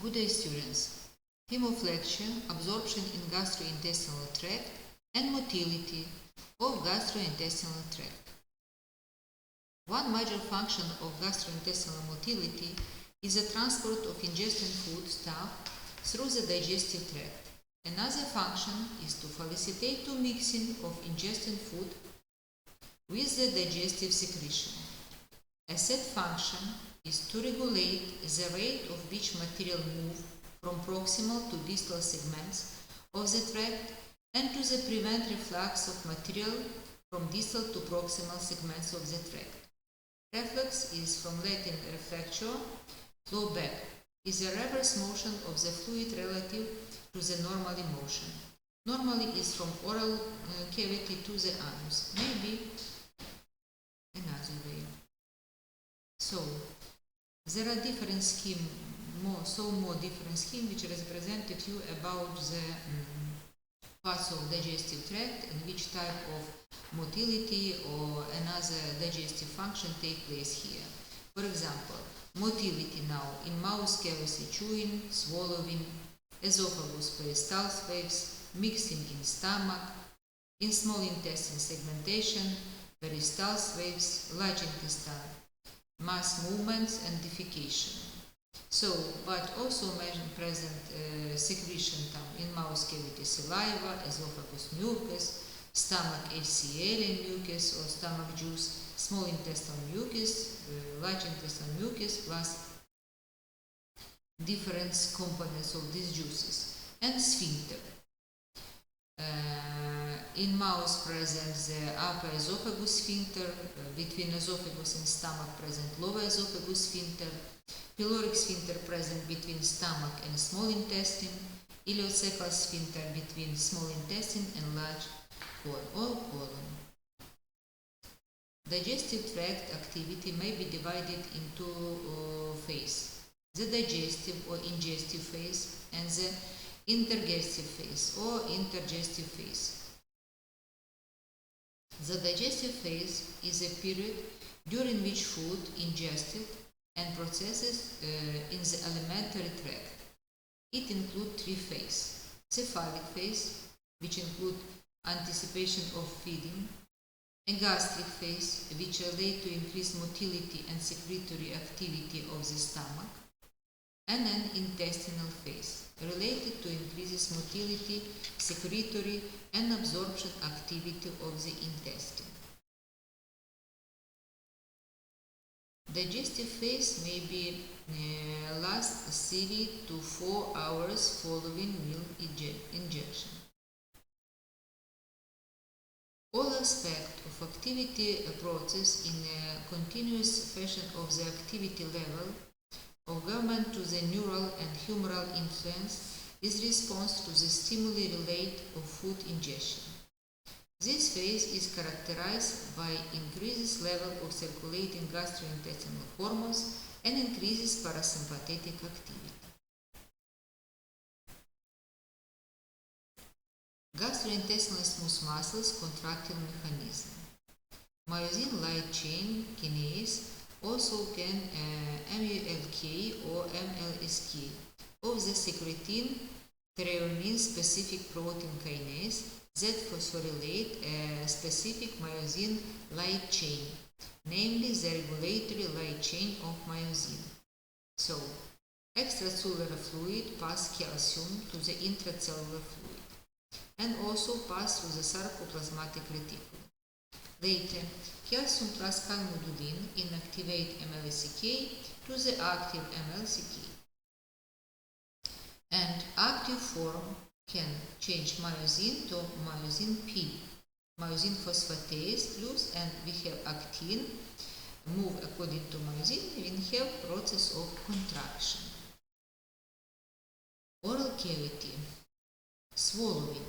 Good day, students. Videolecture absorption in gastrointestinal tract and motility of gastrointestinal tract. One major function of gastrointestinal motility is the transport of ingested food stuff through the digestive tract. Another function is to facilitate the mixing of ingested food with the digestive secretion. A third function is to regulate the rate of which material move from proximal to distal segments of the tract and to prevent reflux of material from distal to proximal segments of the tract. Reflux is from Latin reflectio, flow back, is a reverse motion of the fluid relative to the normally motion. Normally is from oral cavity to the anus, maybe another way. So, there are different schemes, more different schemes which represented you about the parts of digestive tract and which type of motility or another digestive function take place here. For example, motility now in mouth cavity, chewing, swallowing, esophagus, peristaltic waves, mixing in stomach, in small intestine segmentation, peristaltic waves, large intestine, mass movements and defecation. So, but also present secretion in mouth cavity, saliva, esophagus mucus, stomach HCl and mucus or stomach juice, small intestinal mucus, large intestinal mucus plus different components of these juices, and sphincter. In mouth present the upper esophagus sphincter, between esophagus and stomach present lower esophagus sphincter, pyloric sphincter present between stomach and small intestine, ileocecal sphincter between small intestine and large colon. Digestive tract activity may be divided into phases: the digestive or ingestive phase and the intergestive phase or intergestive phase. The digestive phase is a period during which food ingested and processed in the alimentary tract. It includes three phases: cephalic phase, which includes anticipation of feeding, a gastric phase, which relates to increased motility and secretory activity of the stomach, and an intestinal phase related to increases motility, secretory and absorption activity of the intestine. Digestive phase may be last 3 to 4 hours following meal ingestion. All aspects of activity process in a continuous fashion of the activity level of government to the neural and humoral influence is response to the stimuli related of food ingestion. This phase is characterized by increases level of circulating gastrointestinal hormones and increases parasympathetic activity. Gastrointestinal smooth muscles contractile mechanism. Myosin light chain kinase, also can MULK or MLSK, of the secretin threonine specific protein kinase that phosphorylate a specific myosin light chain, namely the regulatory light chain of myosin. So, extracellular fluid pass calcium to the intracellular fluid and also pass through the sarcoplasmatic reticulum. Later, calcium plus calmodulin inactivate MLCK to the active MLCK. And active form can change myosin to myosin P, myosin phosphatase plus, and we have actin move according to myosin, we have process of contraction. Oral cavity, swallowing,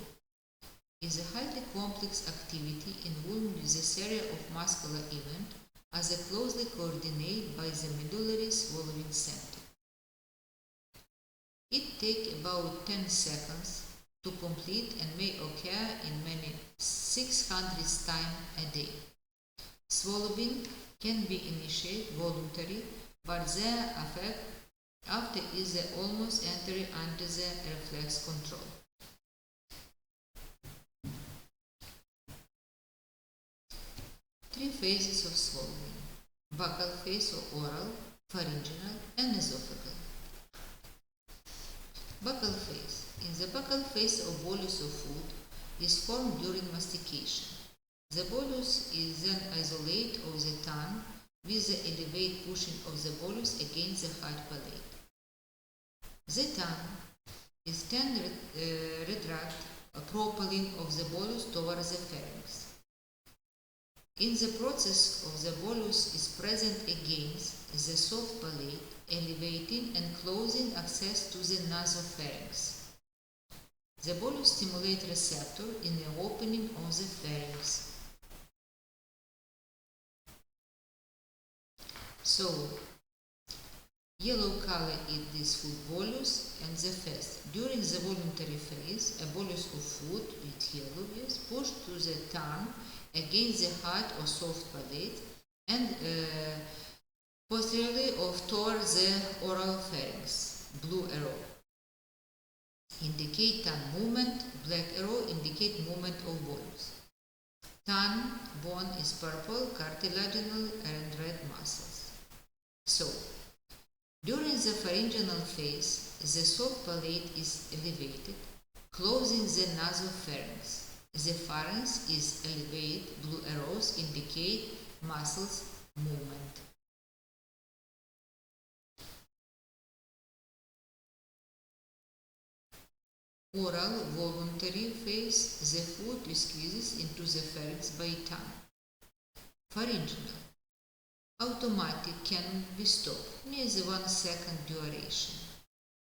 is a highly complex activity involving this area of muscular event as a closely coordinated by the medullary swallowing center. It takes about 10 seconds to complete and may occur in many 600 times a day. Swallowing can be initiated voluntary, but their effect After is the almost entry under the reflex control. Three phases of swallowing: buccal phase or oral, pharyngeal, and esophageal. Buccal phase. In the buccal phase, a bolus of food is formed during mastication. The bolus is then isolated of the tongue with the elevated pushing of the bolus against the hard palate. The tongue is then retract propelling of the bolus towards the pharynx. In the process of the bolus is present against the soft palate, elevating and closing access to the nasopharynx. The bolus stimulates receptor in the opening of the pharynx. So, yellow color is this food bolus and the first. During the voluntary phase, a bolus of food with yellow is pushed to the tongue against the hard or soft palate and posteriorly toward the oral pharynx. Blue arrow indicate tongue movement, black arrow indicate movement of bolus. Tongue bone is purple, cartilaginal and red muscles. So, during the pharyngeal phase, the soft palate is elevated, closing the nasopharynx. The pharynx is elevated, blue arrows indicate muscles movement. Oral voluntary phase, the food squeezes into the pharynx by tongue. Pharyngeal. Automatic can be stopped near the 1 second duration.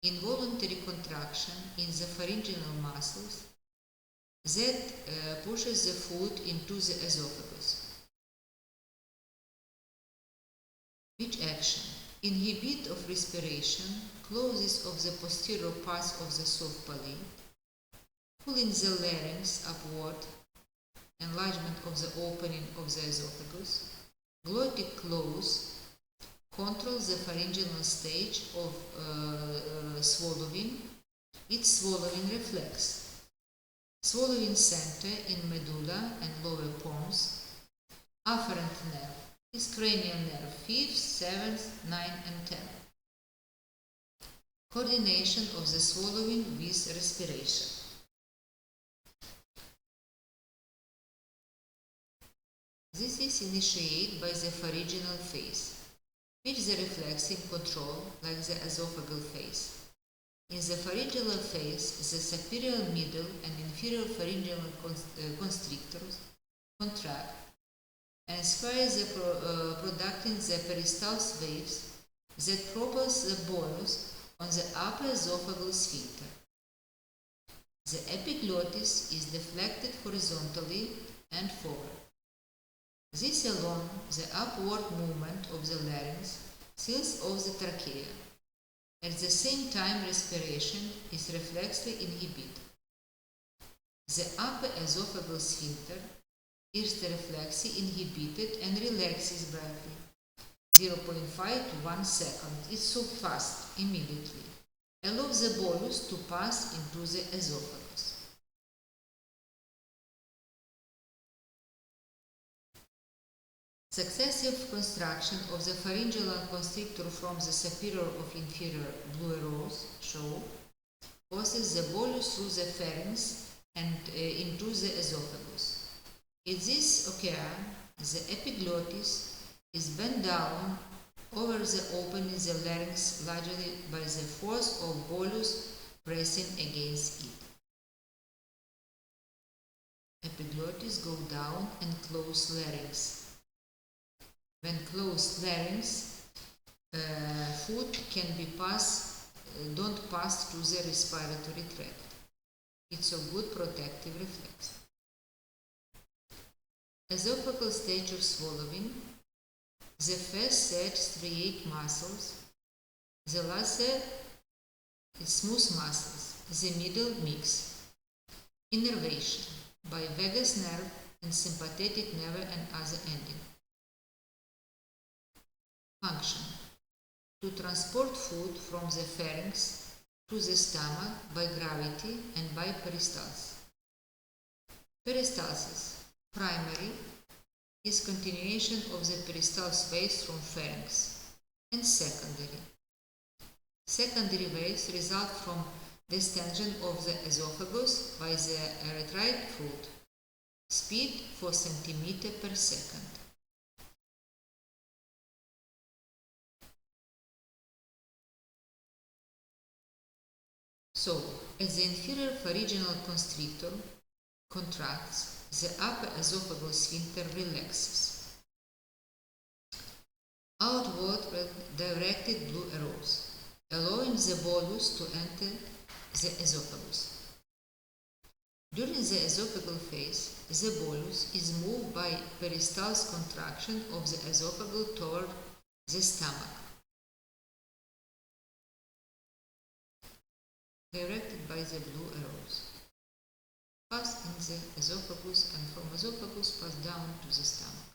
Involuntary contraction in the pharyngeal muscles that pushes the food into the esophagus. Which action? Inhibit of respiration, closes of the posterior parts of the soft palate, pulling the larynx upward, enlargement of the opening of the esophagus, glottic close, controls the pharyngeal stage of swallowing, its swallowing reflex. Swallowing center in medulla and lower pons. Afferent nerve is cranial nerve 5th, 7th, 9th and 10th. Coordination of the swallowing with respiration. This is initiated by the pharyngeal phase, which the reflexive control like the esophageal phase. In the pharyngeal phase, the superior, middle and inferior pharyngeal constrictors contract and sphere the producing the peristalsis waves that propels the bolus on the upper esophageal sphincter. The epiglottis is deflected horizontally and forward. This along the upward movement of the larynx seals off the trachea. At the same time, respiration is reflexly inhibited. The upper esophageal sphincter is reflexly inhibited and relaxes briefly, 0.5 to 1 second. It's so fast, immediately. Allows the bolus to pass into the esophagus. Successive construction of the pharyngeal constrictor from the superior of inferior blue arrows show passes the bolus through the pharynx and into the esophagus. In this occurs, the epiglottis is bent down over the opening the larynx largely by the force of bolus pressing against it. Epiglottis go down and close larynx. When closed larynx, food can be don't pass to the respiratory tract. It's a good protective reflex. Esophageal stage of swallowing. The first set striate muscles. The last set is smooth muscles. The middle mix. Innervation by vagus nerve and sympathetic nerve and other ending. Function. to transport food from the pharynx to the stomach by gravity and by peristalsis. Peristalsis, primary, is continuation of the peristalsis waves from pharynx, and secondary. Secondary waves result from distension of the esophagus by the erythroid fluid. Speed 4 cm per second. So, as the inferior pharyngeal constrictor contracts, the upper esophageal sphincter relaxes. Outward directed blue arrows, allowing the bolus to enter the esophagus. During the esophageal phase, the bolus is moved by peristalsis contraction of the esophagus toward the stomach, directed by the blue arrows. Pass in the esophagus and from esophagus pass down to the stomach.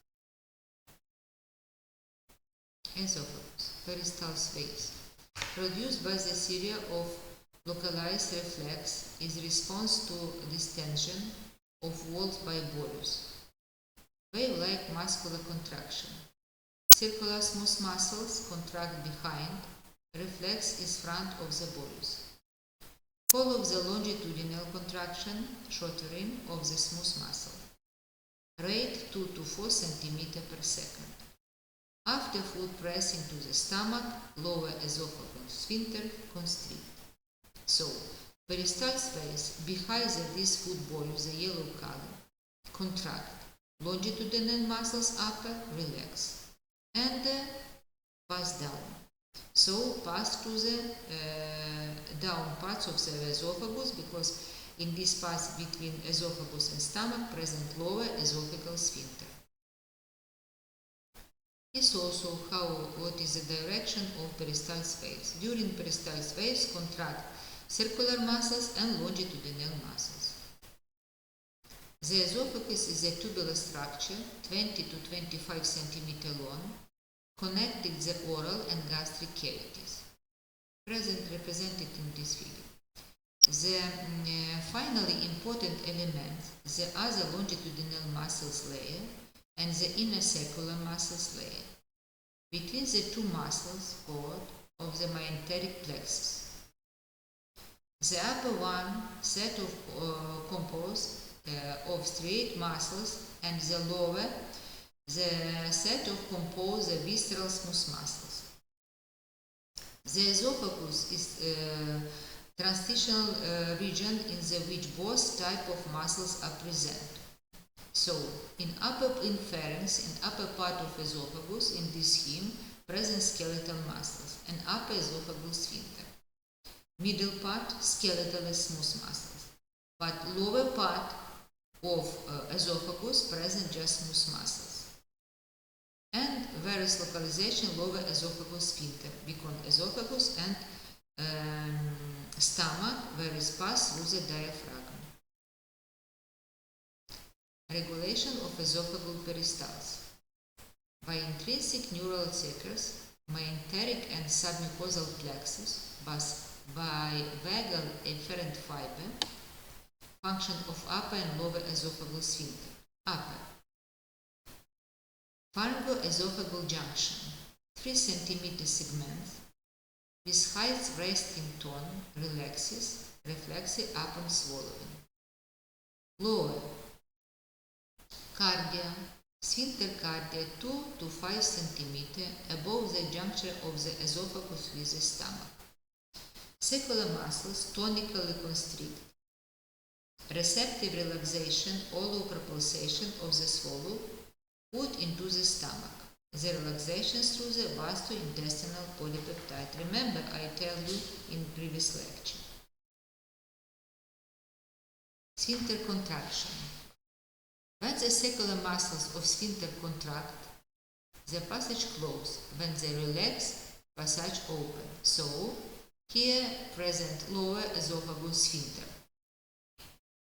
Esophagus, peristalsis phase, produced by the series of localized reflex is response to distension of walls by bolus. Wave-like muscular contraction. Circular smooth muscles contract behind, reflex is front of the bolus. Follow the longitudinal contraction, shortening of the smooth muscle. Rate 2 to 4 cm per second. After food pressing to the stomach, lower esophageal sphincter constrict. So, peristalsis phase, behind this food bolus, the yellow color, contract. Longitudinal muscles upper, relax. And pass down. So, pass to the down parts of the esophagus, because in this pass between esophagus and stomach present lower esophageal sphincter. This also what is the direction of peristalsis phase. During peristalsis phase, contract circular muscles and longitudinal muscles. The esophagus is a tubular structure, 20 to 25 cm long, connecting the oral and gastric cavities, represented in this figure. The finally important elements, the other longitudinal muscles layer and the inner circular muscles layer. Between the two muscles cord of the myenteric plexus. The upper one set of composed of straight muscles, and the lower the set of composed visceral smooth muscles. The esophagus is transitional region in which both type of muscles are present. So, in pharynx and upper part of esophagus in this scheme present skeletal muscles and upper esophageal sphincter. Middle part skeletal smooth muscles, but lower part of esophagus present just smooth muscles. And various localization lower esophageal sphincter, between esophagus and stomach, various pass through the diaphragm. Regulation of esophageal peristalsis. By intrinsic neural secrets, myenteric and submucosal plexus, by vagal efferent fiber, function of upper and lower esophageal sphincter. Upper. Pharyngo-esophageal junction, 3 cm segments, with height resting tone, relaxes, reflexes upon swallowing. Lower. Cardia, sphincter cardia 2 to 5 cm above the juncture of the esophagus with the stomach. Circular muscles tonically constrict. Receptive relaxation or propulsation of the swallow put into the stomach. The relaxation through the gastrointestinal polypeptide. Remember, I tell you in previous lecture. Sphincter contraction. When the circular muscles of sphincter contract, the passage closes. When they relax, passage open. So, here present lower esophageal sphincter.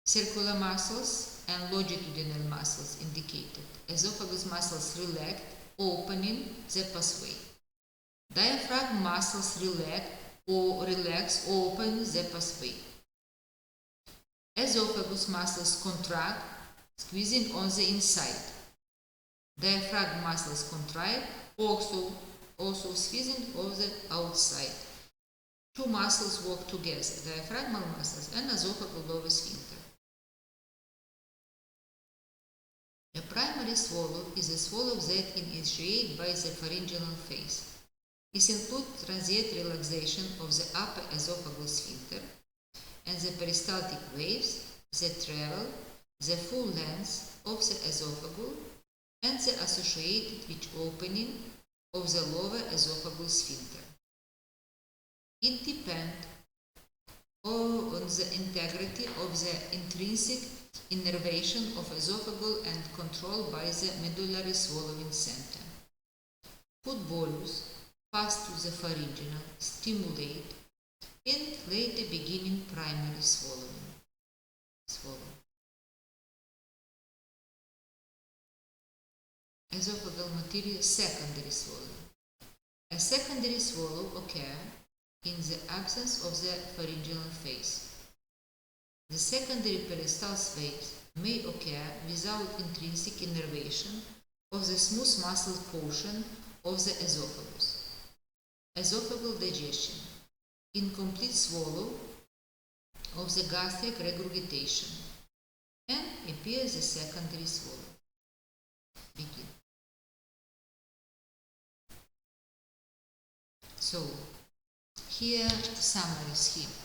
Circular muscles and longitudinal muscles indicated. Esophagus muscles relaxed, opening the pathway. Diaphragm muscles relax or open the pathway. Esophagus muscles contract, squeezing on the inside. Diaphragm muscles contract, also squeezing on the outside. Two muscles work together, diaphragmal muscles and esophageal lower sphincter. A primary swallow is a swallow that is initiated by the pharyngeal phase. It includes transient relaxation of the upper esophageal sphincter and the peristaltic waves that travel the full length of the esophagus and the associated with opening of the lower esophageal sphincter. It depends on the integrity of the intrinsic innervation of esophagus and controlled by the medullary swallowing center. Food bolus pass to the pharyngeal, stimulate, and later beginning primary swallow. Esophageal material secondary swallow. A secondary swallow occurs in the absence of the pharyngeal phase. The secondary peristaltic phase may occur without intrinsic innervation of the smooth muscle portion of the esophagus. Esophageal digestion. Incomplete swallow of the gastric regurgitation, and appears the secondary swallow. Begin. So, here summaries here.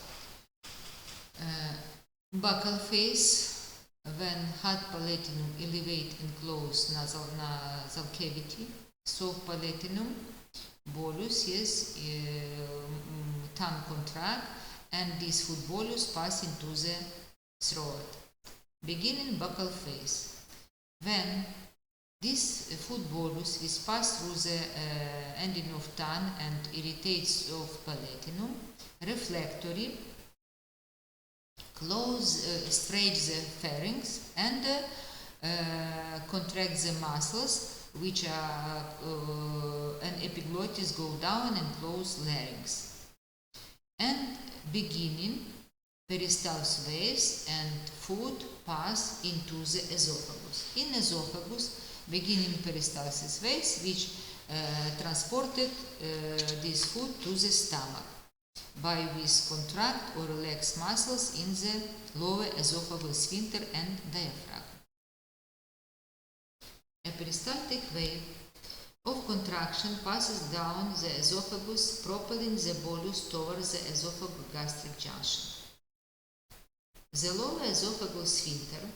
Buccal phase, when hard palatinum elevate and close nasal cavity, soft palatinum, bolus, yes, tongue contract, and this food bolus pass into the throat. Beginning buccal phase, when this food bolus is passed through the ending of tongue and irritates of palatinum, reflectory, stretch the pharynx and contract the muscles which are and epiglottis go down and close larynx. And beginning peristaltic waves and food pass into the esophagus. In esophagus, beginning peristaltic waves which transported this food to the stomach by with contract or relaxed muscles in the lower esophageal sphincter and diaphragm. A peristaltic wave of contraction passes down the esophagus, propelling the bolus towards the esophagogastric junction. The lower esophageal sphincter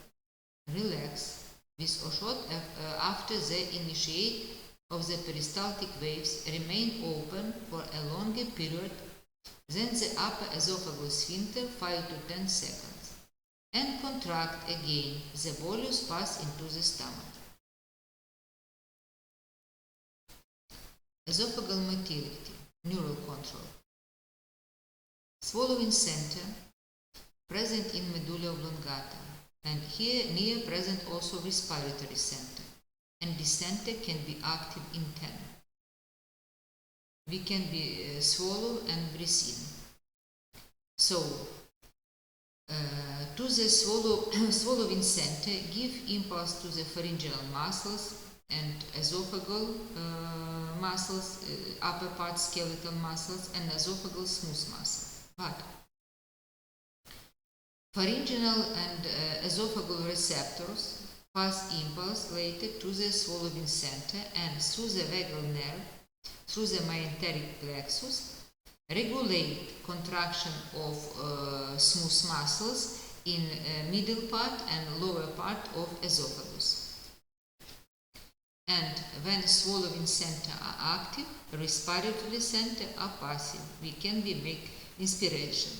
relaxes with or short after the initiate of the peristaltic waves remain open for a longer period than the upper esophageal sphincter 5 to 10 seconds and contract again. The bolus pass into the stomach. Esophageal motility, neural control. Swallowing center present in medulla oblongata, and here near present also respiratory center, and this center can be active in 10. We can be swallow and breathe in. So, to the swallowing center, give impulse to the pharyngeal muscles and esophageal muscles, upper part skeletal muscles, and esophageal smooth muscle. But pharyngeal and esophageal receptors pass impulse later to the swallowing center and through the vagal nerve, through the myenteric plexus, regulate contraction of smooth muscles in middle part and lower part of esophagus. And when swallowing center are active, respiratory center are passive. We can make inspiration.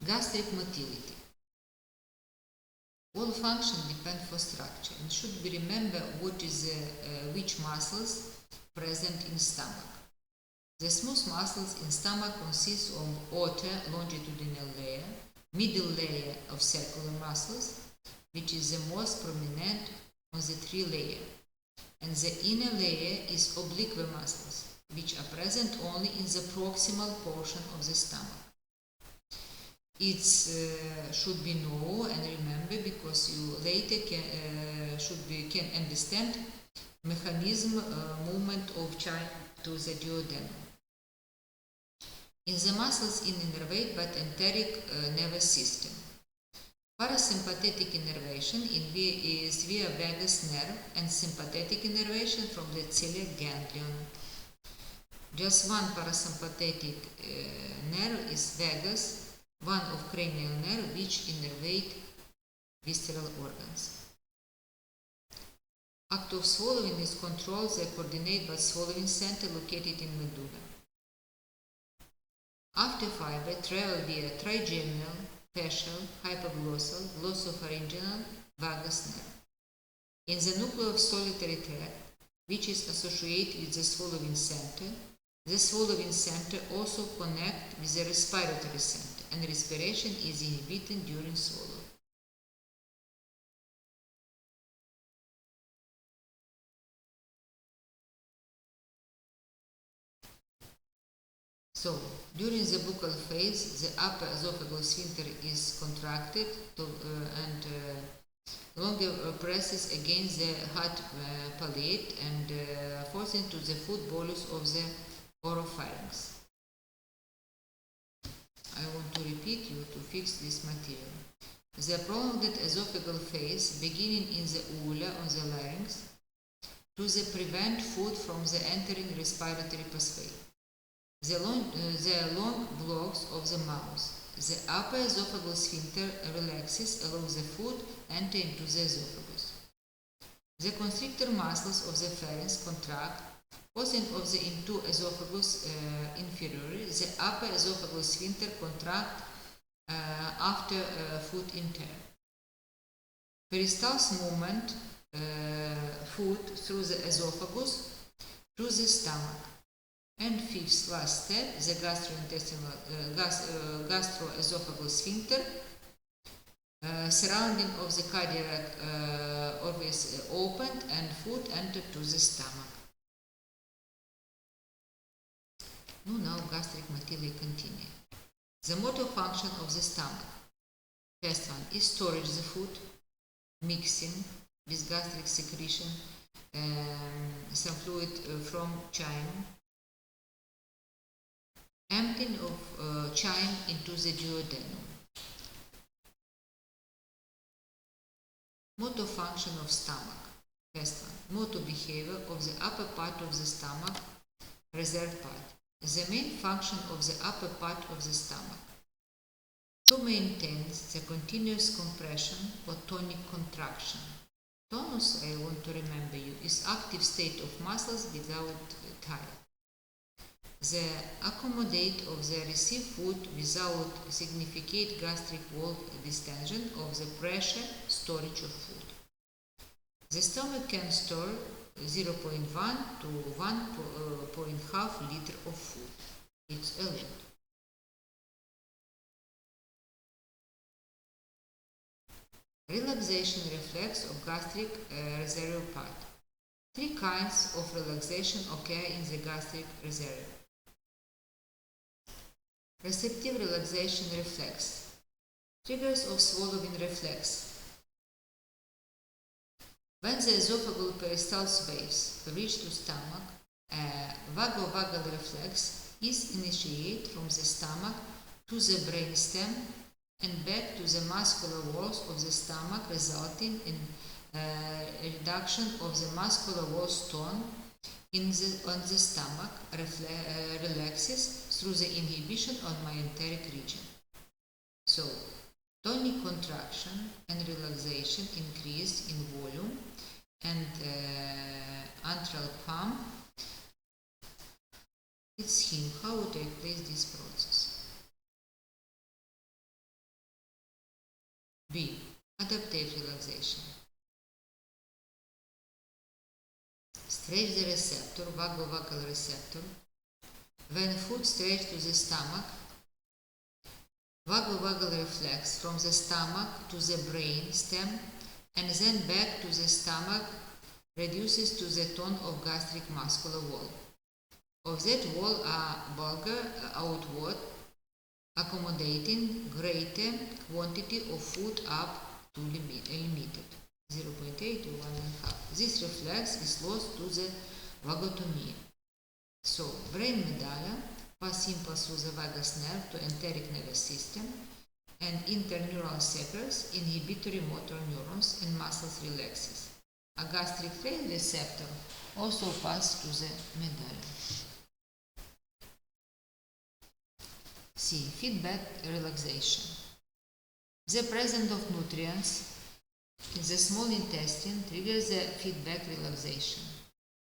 Gastric motility. All function depend for structure, and should we remember what is which muscles present in stomach. The smooth muscles in stomach consist of outer longitudinal layer, middle layer of circular muscles, which is the most prominent on the 3 layers, and the inner layer is oblique muscles, which are present only in the proximal portion of the stomach. It should be known and remember, because you later can understand mechanism movement of child to the duodenum. In the muscles innervate but enteric nervous system. Parasympathetic innervation is via vagus nerve, and sympathetic innervation from the celiac ganglion. Just one parasympathetic nerve is vagus, one of cranial nerve, which innervate visceral organs. Act of swallowing is controlled the coordinate by swallowing center located in medulla. After fiber travel via trigeminal, facial, hypoglossal, glossopharyngeal, vagus nerve. In the nucleus of solitary tract, which is associated with the swallowing center also connects with the respiratory center, and respiration is inhibited during swallow. So, during the buccal phase, the upper esophageal sphincter is contracted and longer presses against the hot palate and forced into the food bolus of the oropharynx. I want to repeat you to fix this material. The prolonged esophageal phase, beginning in the uvula on the larynx, to prevent food from the entering respiratory pathway. The long blocks of the mouth. The upper esophageal sphincter relaxes, allows the food enter into the esophagus. The constrictor muscles of the pharynx contract, causing of the into esophagus inferior. The upper esophageal sphincter contract after food intake. Peristalsis movement, food through the esophagus to the stomach. And fifth, last step, the gastroesophageal sphincter, surrounding of the cardiac orifice opened and food entered to the stomach. Now gastric motility continue. The motor function of the stomach. First one is storage the food, mixing with gastric secretion, some fluid from chyme, emptying of chyme into the duodenum. Motor function of stomach. First one, motor behavior of the upper part of the stomach, reserved part. The main function of the upper part of the stomach to maintain the continuous compression or tonic contraction. Tonus, I want to remember you, is active state of muscles without tire. The accommodate of the received food without significant gastric wall distension of the pressure storage of food. The stomach can store 0.1 to 1.5 liter of food. It's a lot. Relaxation reflex of gastric reservoir part. Three kinds of relaxation occur in the gastric reservoir. Receptive relaxation reflex. Triggers of swallowing reflex. When the esophageal peristalsis waves reach to stomach, a vagovagal reflex is initiated from the stomach to the brainstem and back to the muscular walls of the stomach, resulting in reduction of the muscular wall's tone on the stomach, relaxes through the inhibition on myenteric region. So, tonic contraction and relaxation increase in volume and antral palm. It's him how to take place this process. B. Adaptive relaxation. Stretch the receptor, vagovagal receptor. When food stretches to the stomach, vagovagal reflex from the stomach to the brain stem and then back to the stomach, reduces to the tone of gastric muscular wall. Of that wall are bulgar outward, accommodating greater quantity of food up to limited 0.8 to 1.5. This reflex is lost to the vagotomy. So, brain medulla pass impulse through the vagus nerve to enteric nervous system, and interneural separates inhibitory motor neurons and muscles relaxes. A gastric tract receptor also passes to the medulla. C. Feedback relaxation. The presence of nutrients in the small intestine triggers the feedback relaxation.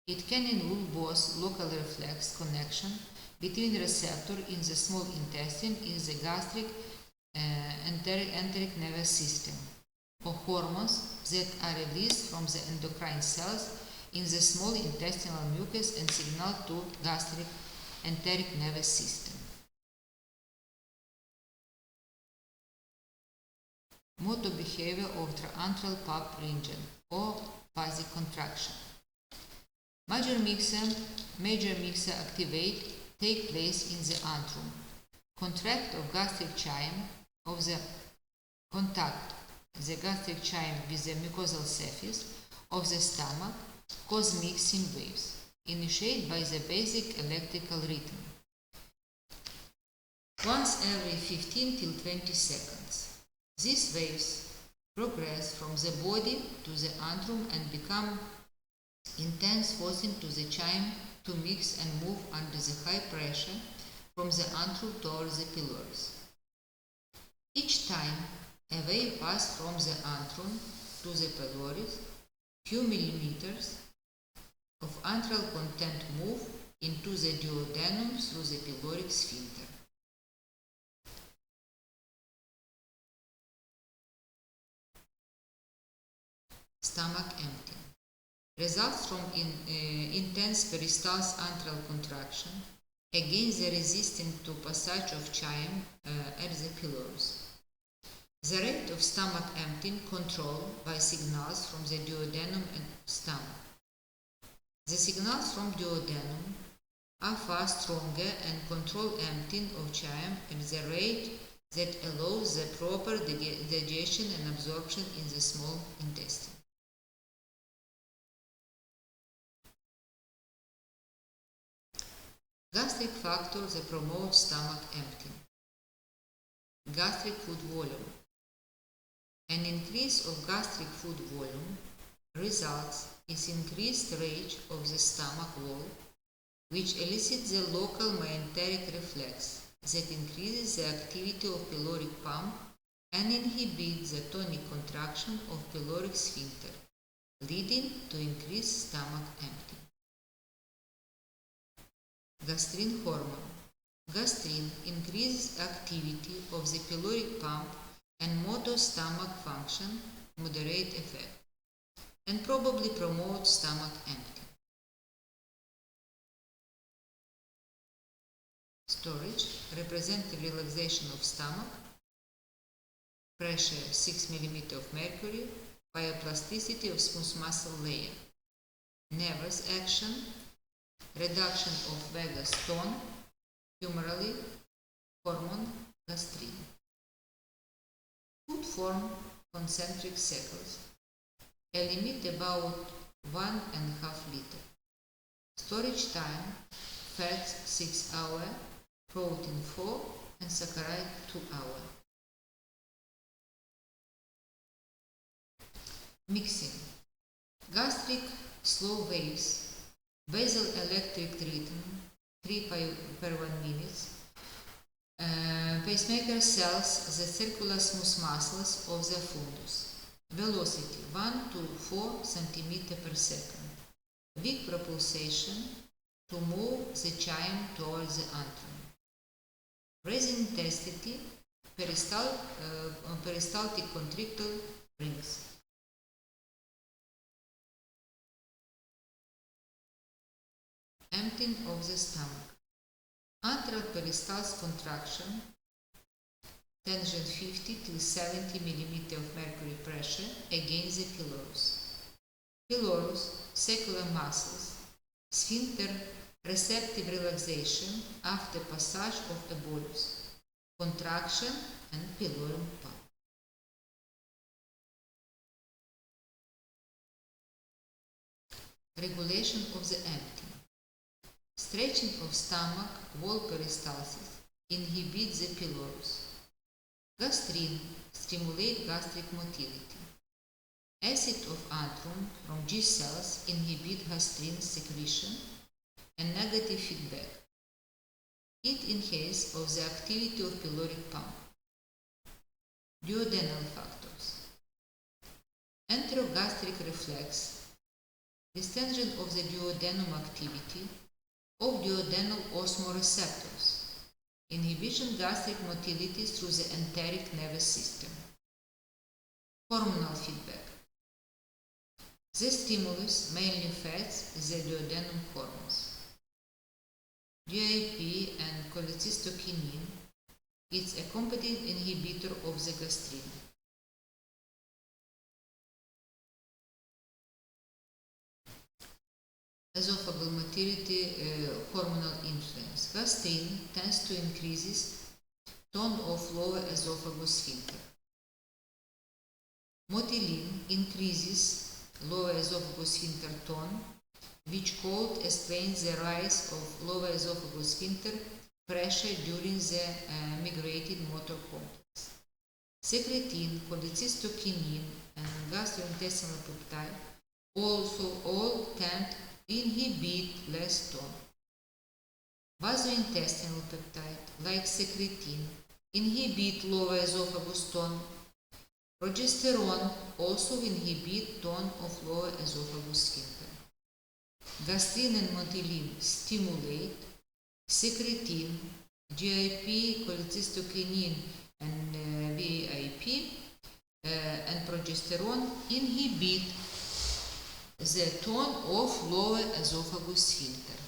It can involve both local reflex connection between receptor in the small intestine in the gastric enteric nervous system, or hormones that are released from the endocrine cells in the small intestinal mucus and signal to gastric enteric nervous system. Motor behavior of the antral pulp region, or vasocontraction. Major mixer activate take place in the antrum. Contract of gastric chyme of the contact the gastric chyme with the mucosal surface of the stomach cause mixing waves, initiated by the basic electrical rhythm, once every 15 till 20 seconds. These waves progress from the body to the antrum and become intense, forcing to the chyme to mix and move under the high pressure from the antrum towards the pylorus. Each time a wave passes from the antrum to the pylorus, few millimeters of antral content move into the duodenum through the pyloric sphincter. Stomach empty. Results from intense peristalsis antral contraction against the resistance to passage of chyme at the pylorus. The rate of stomach emptying controlled by signals from the duodenum and stomach. The signals from duodenum are far stronger and control emptying of chyme at the rate that allows the proper digestion and absorption in the small intestine. Gastric factors that promote stomach emptying. Gastric food volume. An increase of gastric food volume results in increased range of the stomach wall, which elicits the local myenteric reflex that increases the activity of pyloric pump and inhibits the tonic contraction of pyloric sphincter, leading to increased stomach emptying. Gastrin hormone. Gastrin increases activity of the pyloric pump and motor stomach function, moderate effect, and probably promotes stomach emptying. Storage represents the relaxation of stomach, pressure 6 mm of mercury, bioplasticity of smooth muscle layer, nervous action, reduction of vagus tone, humorally, hormone, gastrin. Food form concentric circles, a limit about 1.5 liter. Storage time, fats 6 hours, protein 4, and saccharide 2 hours. Mixing. Gastric slow waves, basal electric rhythm 3 per 1 minute. Pacemaker cells the circular smooth muscles of the fundus. Velocity 1 to 4 cm per second. Weak propulsation to move the chyme towards the antrum. Raising intensity, peristaltic constrictor rings. Emptying of the stomach. Antral peristalsis contraction, tension 50 to 70 mm of mercury pressure against the pylorus. pylorus, sacral muscles, sphincter receptive relaxation after passage of the bolus, contraction and pylorium pump. Regulation of the emptying. Stretching of stomach wall peristalsis inhibits the pylorus. Gastrin stimulate gastric motility. Acid of antrum from G cells inhibit gastrin secretion and negative feedback. It enhances of the activity of pyloric pump. Duodenal factors. Enterogastric reflex. Distension of the duodenum activity of duodenal osmoreceptors. Inhibition gastric motility through the enteric nervous system. Hormonal feedback. The stimulus mainly affects the duodenum hormones. GIP and cholecystokinin. It's a competent inhibitor of the gastrin. Esophageal motility hormonal influence. Gastrin tends to increase tone of lower esophagus sphincter. Motilin increases lower esophagus sphincter tone, which could explain the rise of lower esophagus sphincter pressure during the migrated motor complex. Secretin, cholecystokinin, and gastrointestinal peptide also all tend inhibit less tone. Vasointestinal peptide, like secretin, inhibit lower esophagus tone. Progesterone also inhibit tone of lower esophagus sphincter. Gastrin and motilin stimulate. Secretin, GIP, cholecystokinin, and VIP and progesterone inhibit the tone of lower esophagus sphincter.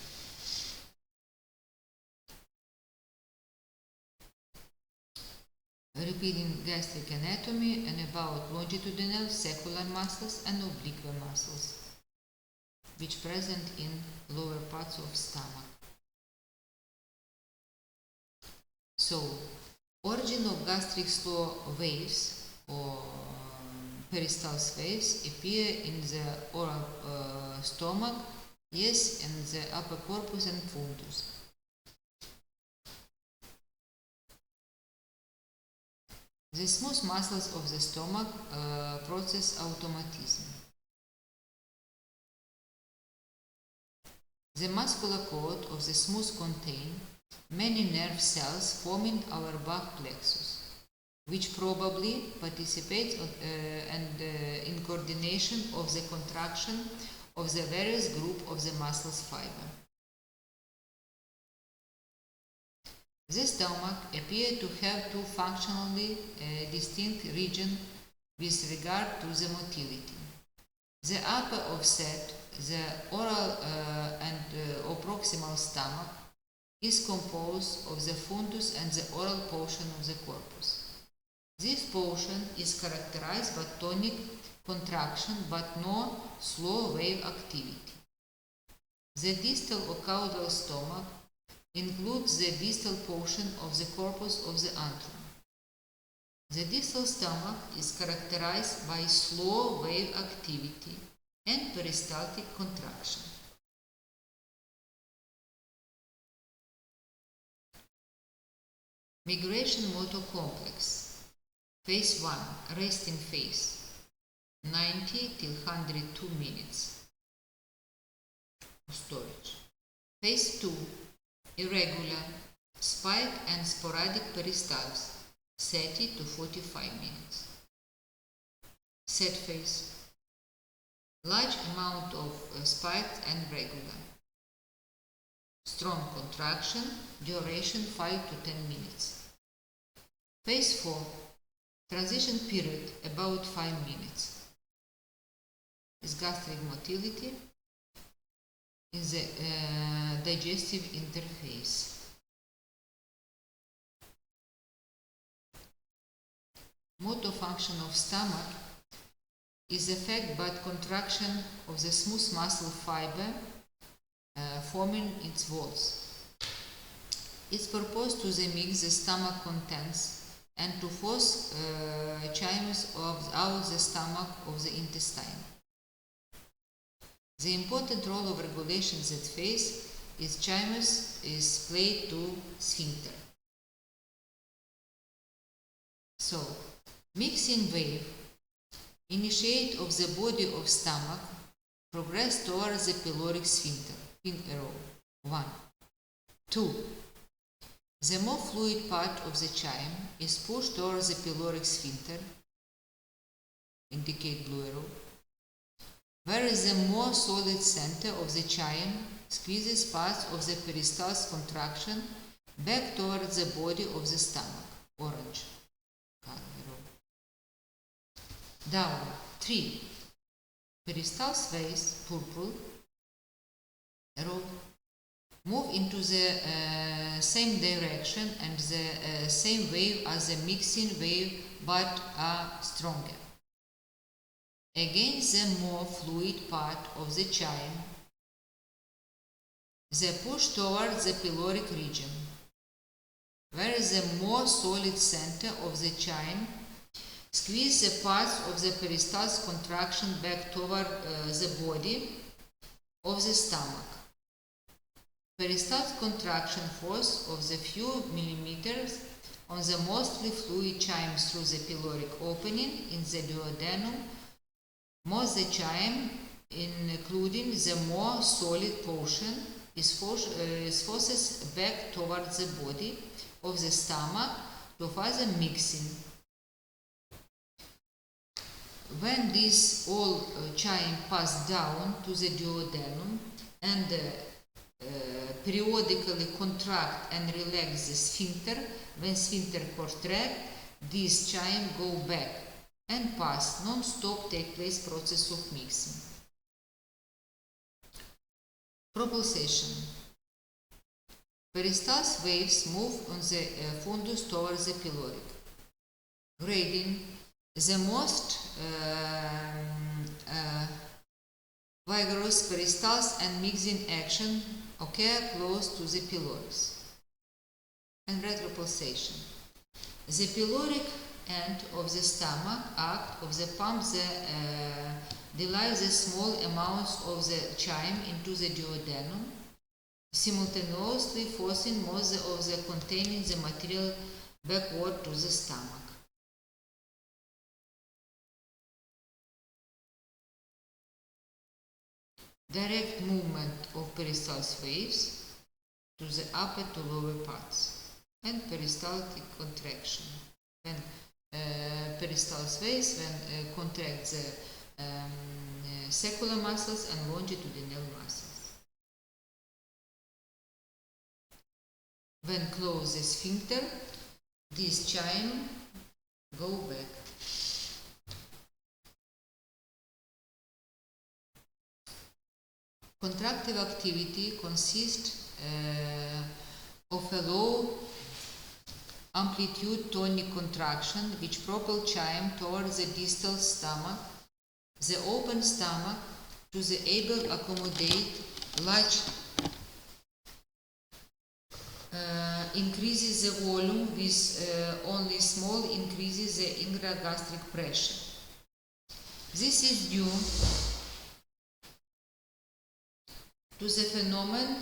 Repeating gastric anatomy and about longitudinal sacral muscles and oblique muscles, which present in lower parts of stomach. So, origin of gastric slow waves or peristalsis waves appear in the oral stomach, yes, and the upper corpus and fundus. The smooth muscles of the stomach process automatism. The muscular cord of the smooth contain many nerve cells forming our back plexus, which probably participates in coordination of the contraction of the various group of the muscles fiber. The stomach appears to have two functionally distinct regions with regard to the motility. The upper offset, the oral or proximal stomach, is composed of the fundus and the oral portion of the corpus. This portion is characterized by tonic contraction but no slow wave activity. The distal or caudal stomach includes the distal portion of the corpus of the antrum. The distal stomach is characterized by slow wave activity and peristaltic contraction. Migration motor complex. Phase 1, resting phase, 90 till 102 minutes. Storage. Phase 2, irregular, spike and sporadic peristalsis, 30 to 45 minutes. Set phase. Large amount of spiked and regular. Strong contraction, duration 5 to 10 minutes. Phase 4, transition period about 5 minutes. Is gastric motility in the digestive interface. Motor function of stomach is affected by contraction of the smooth muscle fiber forming its walls. It's proposed to mix the stomach contents and to force chymes out the stomach of the intestine. The important role of regulation that phase is chymes is played to sphincter. So, mixing wave initiate of the body of stomach progress towards the pyloric sphincter in a row. 1. 2. The more fluid part of the chyme is pushed towards the pyloric sphincter, indicate blue arrow, whereas the more solid center of the chyme squeezes parts of the peristaltic contraction back towards the body of the stomach, orange arrow. Down. 3. Peristaltic waves, purple arrow, move into the same direction and the same wave as the mixing wave but are stronger. Against the more fluid part of the chyme, they push towards the pyloric region, whereas the more solid center of the chyme squeeze the parts of the peristaltic contraction back toward the body of the stomach. Peristaltic contraction force of the few millimeters on the mostly fluid chyme through the pyloric opening in the duodenum moves the chyme, including the more solid portion, is forces back towards the body of the stomach to further mixing. When this all chyme pass down to the duodenum and periodically contract and relax the sphincter, when sphincter contract, these chyme go back and pass non-stop take place process of mixing. Propulsation. Peristaltic waves move on the fundus towards the pyloric. Grading. The most vigorous peristaltic and mixing action occur close to the pylorus. And retropulsation. The pyloric end of the stomach act of the pump delivers the small amounts of the chyme into the duodenum, simultaneously forcing most of the containing the material backward to the stomach. Direct movement of peristaltic waves to the upper to lower parts and peristaltic contraction. When peristaltic waves contract the sacral muscles and longitudinal muscles. When close the sphincter, this chyme go back. Contractive activity consists of a low amplitude tonic contraction which propel chyme towards the distal stomach, the open stomach, to the able accommodate large increases the volume with only small increases the intragastric pressure. This is due to the phenomenon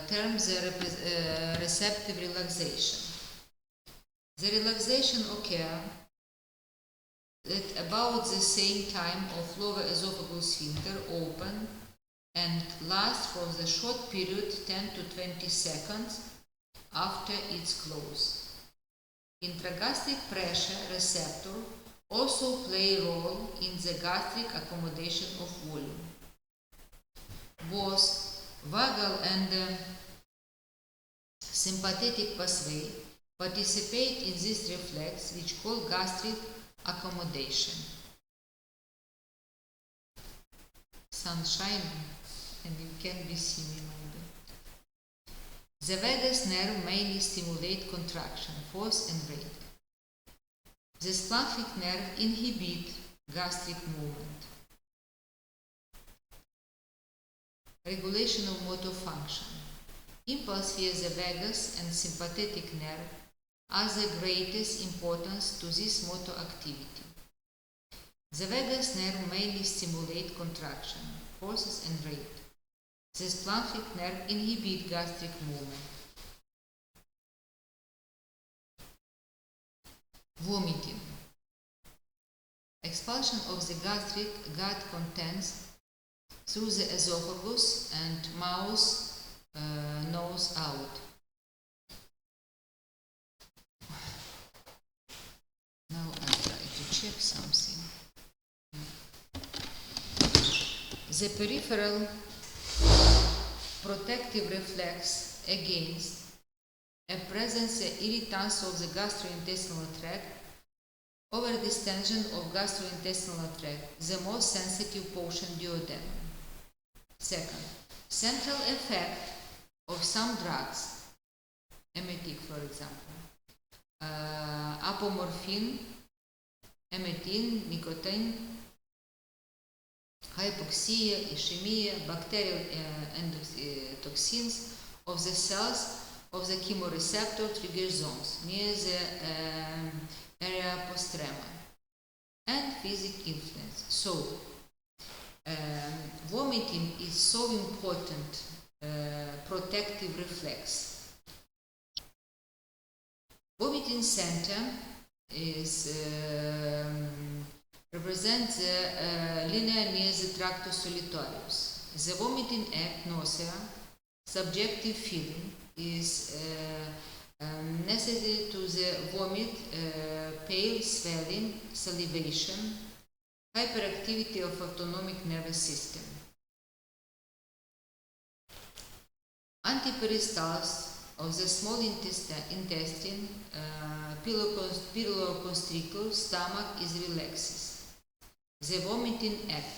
termed the receptive relaxation. The relaxation occurs at about the same time of lower esophageal sphincter open and lasts for the short period 10 to 20 seconds after its close. Intragastric pressure receptor also play a role in the gastric accommodation of volume. Both vagal and sympathetic pathway participate in this reflex which called gastric accommodation. Sunshine, and you can be seen maybe. The vagus nerve mainly stimulate contraction, force and rate. The splanchnic nerve inhibit gastric movement. Regulation of motor function. Impulse via the vagus and sympathetic nerve has the greatest importance to this motor activity. The vagus nerve mainly stimulates contraction, forces and rate. The splanchnic nerve inhibits gastric movement. Vomiting. Expulsion of the gastric gut contents through the esophagus and mouth, nose out. Now I try to check something. The peripheral protective reflex against a presence irritants of the gastrointestinal tract over distension of gastrointestinal tract, the most sensitive portion duodenum. Second, central effect of some drugs, emetic for example, apomorphine, emetic, nicotine, hypoxia, ischemia, bacterial toxins of the cells of the chemoreceptor trigger zones near the area postrema, and physic influence. So, vomiting is so important protective reflex. Vomiting center is represents the linear near the tractus solitarius. The vomiting act, nausea, subjective feeling is necessary to the vomit, pale swelling, salivation, hyperactivity of autonomic nervous system. Antiperistalsis of the small intestine, piloconstrictor, stomach is relaxes. The vomiting act.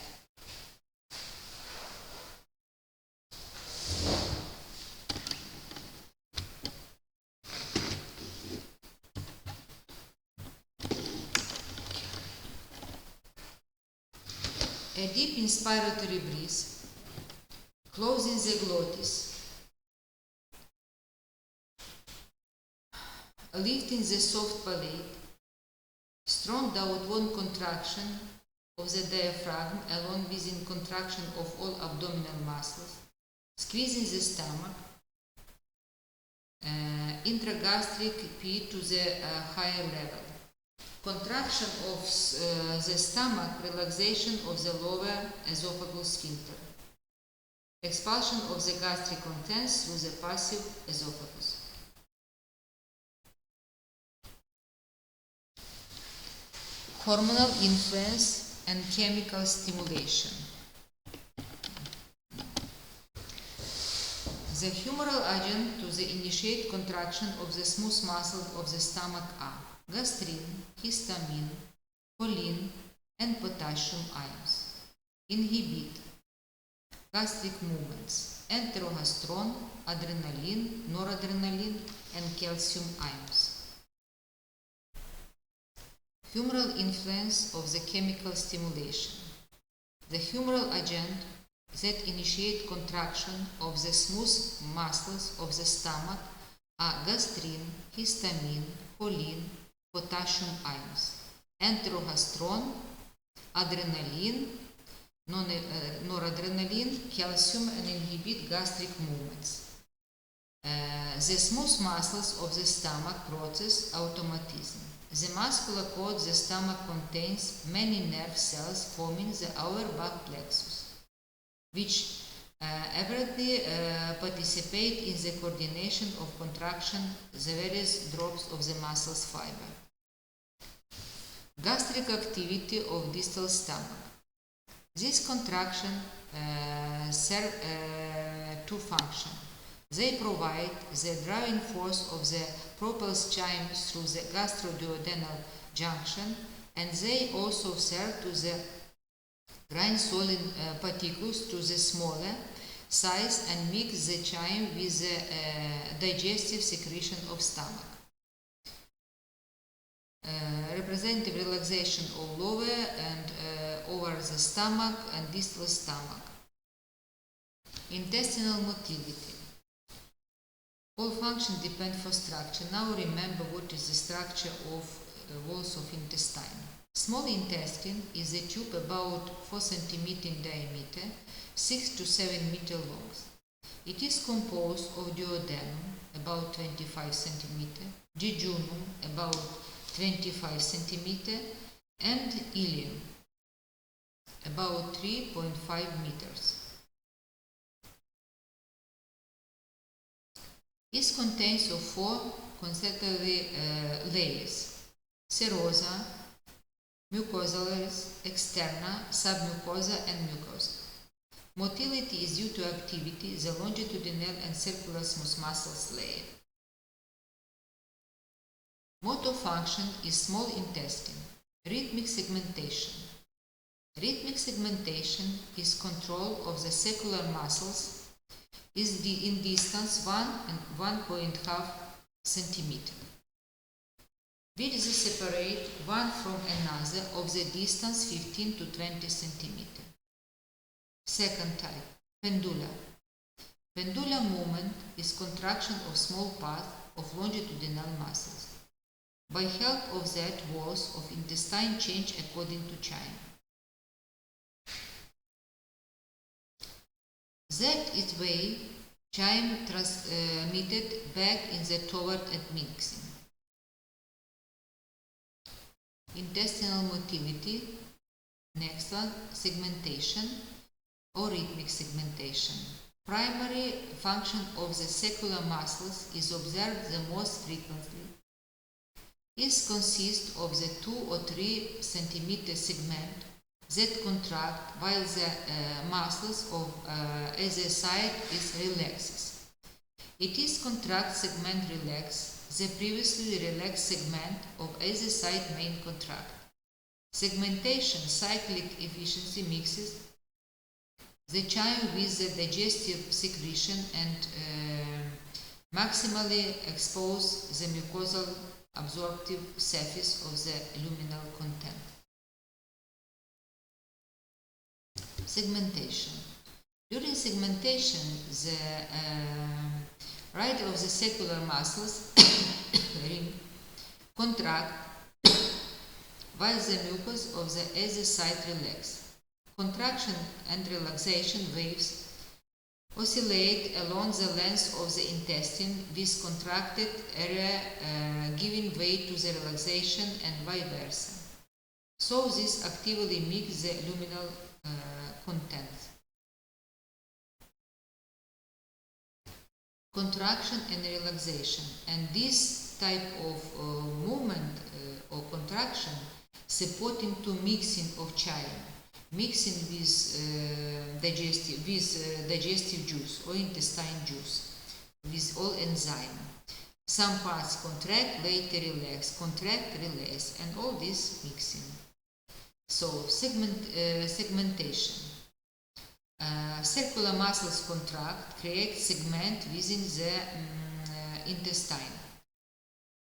A deep inspiratory breath, closing the glottis, lifting the soft palate, strong downward contraction of the diaphragm along with contraction of all abdominal muscles, squeezing the stomach, intragastric P to the higher level. Contraction of the stomach, relaxation of the lower esophageal sphincter. Expulsion of the gastric contents through the passive esophagus. Hormonal influence and chemical stimulation. The humoral agent to the initiate contraction of the smooth muscles of the stomach are gastrin, histamine, choline, and potassium ions. Inhibit gastric movements, enterogastrone, adrenaline, noradrenaline, and calcium ions. Humoral influence of the chemical stimulation. The humoral agent that initiate contraction of the smooth muscles of the stomach are gastrin, histamine, choline, potassium ions, enterogastrone, adrenaline, noradrenaline, calcium, and inhibit gastric movements. The smooth muscles of the stomach process automatism. The muscular cord of the stomach contains many nerve cells forming the outer back plexus, which apparently participate in the coordination of contraction, the various drops of the muscles fiber. Gastric activity of distal stomach. This contraction serve two functions. They provide the driving force of the propulse chyme through the gastroduodenal junction, and they also serve to the grind solid particles to the smaller size and mix the chyme with the digestive secretion of stomach. representative relaxation of lower and over the stomach and distal stomach. Intestinal motility. All functions depend for structure. Now remember what is the structure of walls of intestine. Small intestine is a tube about 4 cm in diameter, 6 to 7 meter long. It is composed of duodenum, about 25 cm, jejunum, about 25 cm, and ileum, about 3.5 meters. It contains of 4 concentric layers: serosa, mucosal layers, externa, submucosa, and mucosa. Motility is due to activity the longitudinal and circular smooth muscles layer. Motor function is small intestine. Rhythmic segmentation. Rhythmic segmentation is control of the circular muscles is in distance 1 and 1.5 cm. Which they separate one from another of the distance 15 to 20 cm. Second type, pendular. Pendular movement is contraction of small part of longitudinal muscles. By help of that, walls of intestine change according to chime. That is way chime transmitted back in the toward and mixing. Intestinal motility. Next one, segmentation or rhythmic segmentation. Primary function of the circular muscles is observed the most frequently. It consists of the 2 or 3 cm segment that contract while the muscles of either side is relaxes. It is contract segment relax, the previously relaxed segment of either side main contract. Segmentation cyclic efficiency mixes the chime with the digestive secretion and maximally expose the mucosal absorptive surface of the luminal content. Segmentation. During segmentation, the right of the circular muscles ring contract while the mucus of the other side relax. Contraction and relaxation waves oscillate along the length of the intestine with contracted area giving way to the relaxation and vice versa. So this actively mix the luminal content. Contraction and relaxation, and this type of movement or contraction supporting to mixing of chime, mixing with digestive juice or intestine juice with all enzyme. Some parts contract, later relax, contract, relax, and all this mixing. So segmentation. Circular muscles contract, create segment within the intestine.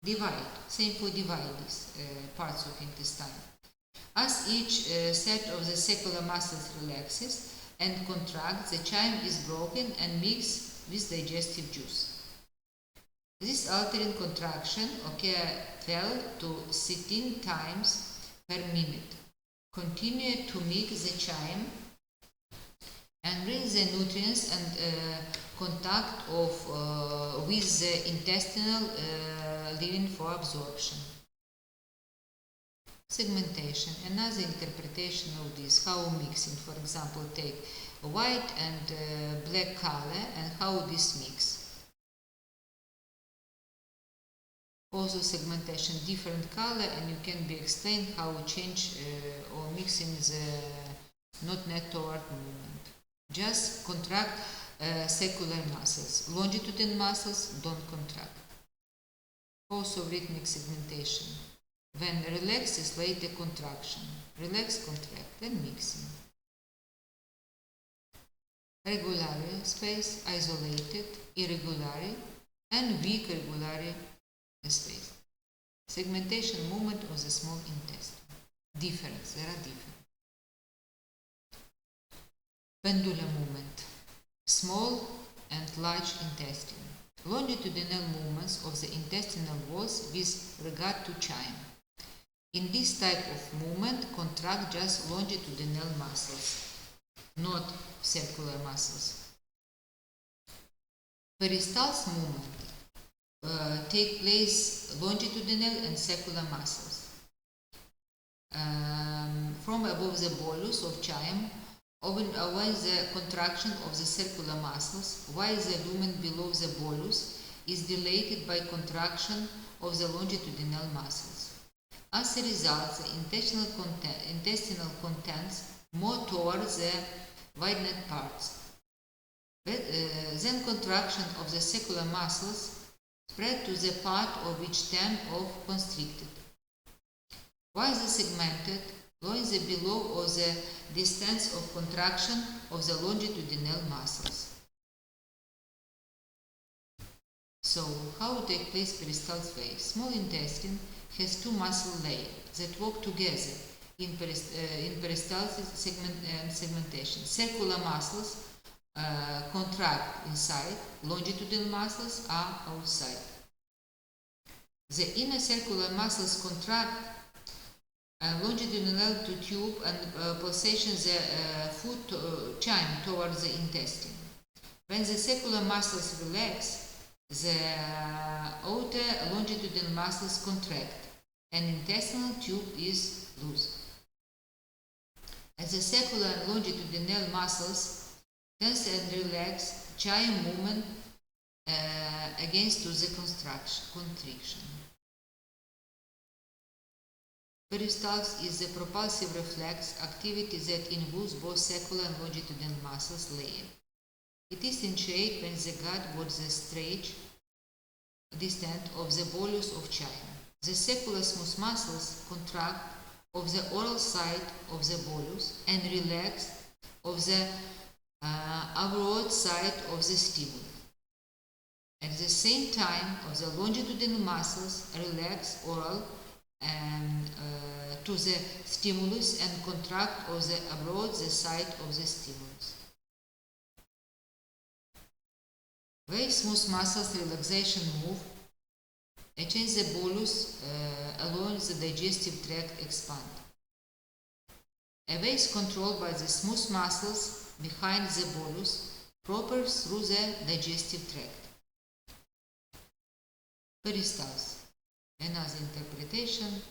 Divide, same for divide these parts of intestine. As each set of the circular muscles relaxes and contracts, the chime is broken and mixed with digestive juice. This altering contraction occurs 12 to 16 times per minute. Continue to mix the chime and bring the nutrients and contact with the intestinal living for absorption. Segmentation. Another interpretation of this, how mixing, for example, take white and black color and how this mix. Also segmentation, different color, and you can be explained how change or mixing the not net toward movement. Just contract circular muscles. Longitudinal muscles don't contract. Also rhythmic segmentation. When relax is later contraction. Relax, contract, then mixing. Regular space, isolated, irregular, and weak regular space. Segmentation movement of the small intestine. Difference. There are different. Pendulum movement. Small and large intestine. Longitudinal movements of the intestinal walls with regard to chyme. In this type of movement, contract just longitudinal muscles, not circular muscles. Peristalsis movement take place longitudinal and circular muscles. From above the bolus of chyme, avoid the contraction of the circular muscles, while the lumen below the bolus is dilated by contraction of the longitudinal muscles. As a result, the intestinal contents more towards the widened parts. Then contraction of the circular muscles spread to the part of which term of constricted. While the segmented lies below or the distance of contraction of the longitudinal muscles. So, how take place peristalsis phase? Small intestine has two muscle layers that work together in peristalsis segmentation. Circular muscles contract inside, longitudinal muscles are outside. The inner circular muscles contract longitudinal to tube and pulsation the food chyme towards the intestine. When the circular muscles relax, the outer longitudinal muscles contract and intestinal tube is loose. As the circular and longitudinal muscles tense and relax, chyme movement against to the constriction. Peristalsis is the propulsive reflex activity that involves both circular and longitudinal muscles layer. It is initiated when the gut was the stretch distant of the bolus of chyme. The circular smooth muscles contract of the oral side of the bolus and relax of the outward side of the stimulus. At the same time, of the longitudinal muscles relax oral to the stimulus and contract of the abroad the side of the stimulus. Very smooth muscles relaxation move, change the bolus along the digestive tract expand. A way is controlled by the smooth muscles behind the bolus, proper through the digestive tract. Peristalsis. Another interpretation.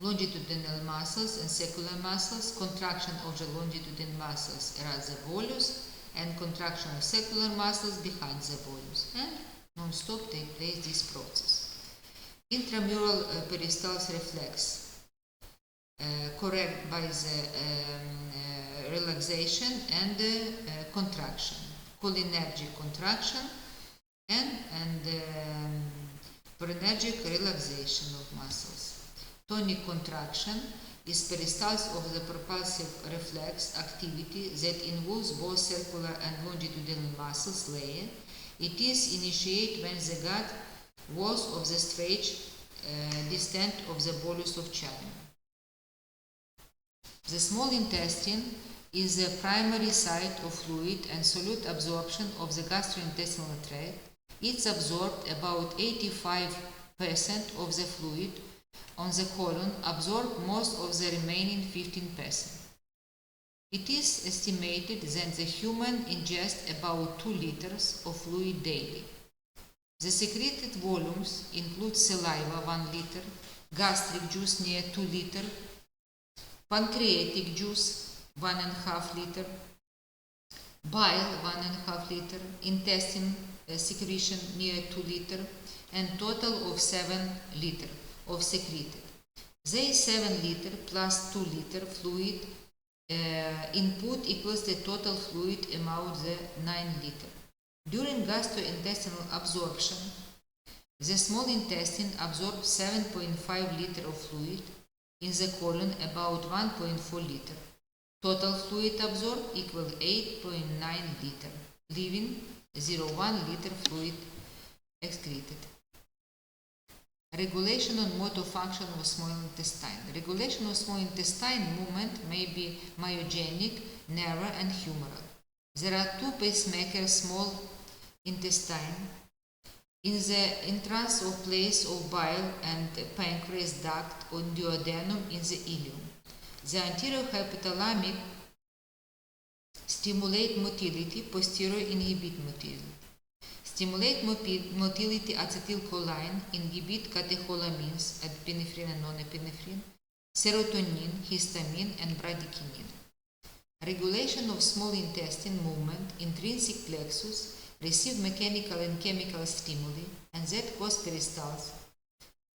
Longitudinal muscles and circular muscles, contraction of the longitudinal muscles around the bolus and contraction of circular muscles behind the bolus, and non-stop take place this process. Intramural peristalsis reflex correct by the relaxation and contraction, cholinergic contraction and cholinergic relaxation of muscles. Tonic contraction is peristalsis of the propulsive reflex activity that involves both circular and longitudinal muscles layer. It is initiated when the gut walls of the stretch distant of the bolus of chyme. The small intestine is the primary site of fluid and solute absorption of the gastrointestinal tract. It's absorbed about 85% of the fluid on the colon, absorb most of the remaining 15%. It is estimated that the human ingests about 2 liters of fluid daily. The secreted volumes include saliva 1 liter, gastric juice near 2 liter, pancreatic juice 1.5 liter, bile 1.5 liter, intestine secretion near 2 liter, and total of 7 liter of secreted. They 7 liter plus 2 liter fluid input equals the total fluid amount the 9 liter. During gastrointestinal absorption, the small intestine absorbs 7.5 liter of fluid, in the colon about 1.4 liter. Total fluid absorbed equals 8.9 liter, leaving 0.1 liter fluid excreted. Regulation on motor function of small intestine. Regulation of small intestine movement may be myogenic, narrow, and humoral. There are two pacemakers, small intestine, in the entrance or place of bile and pancreas duct or duodenum in the ileum. The anterior hypothalamic stimulate motility, posterior inhibit motility. Stimulate motility acetylcholine, inhibit catecholamines, epinephrine and non-epinephrine, serotonin, histamine, and bradykinin. Regulation of small intestine movement, intrinsic plexus, receive mechanical and chemical stimuli, and that cause peristalsis.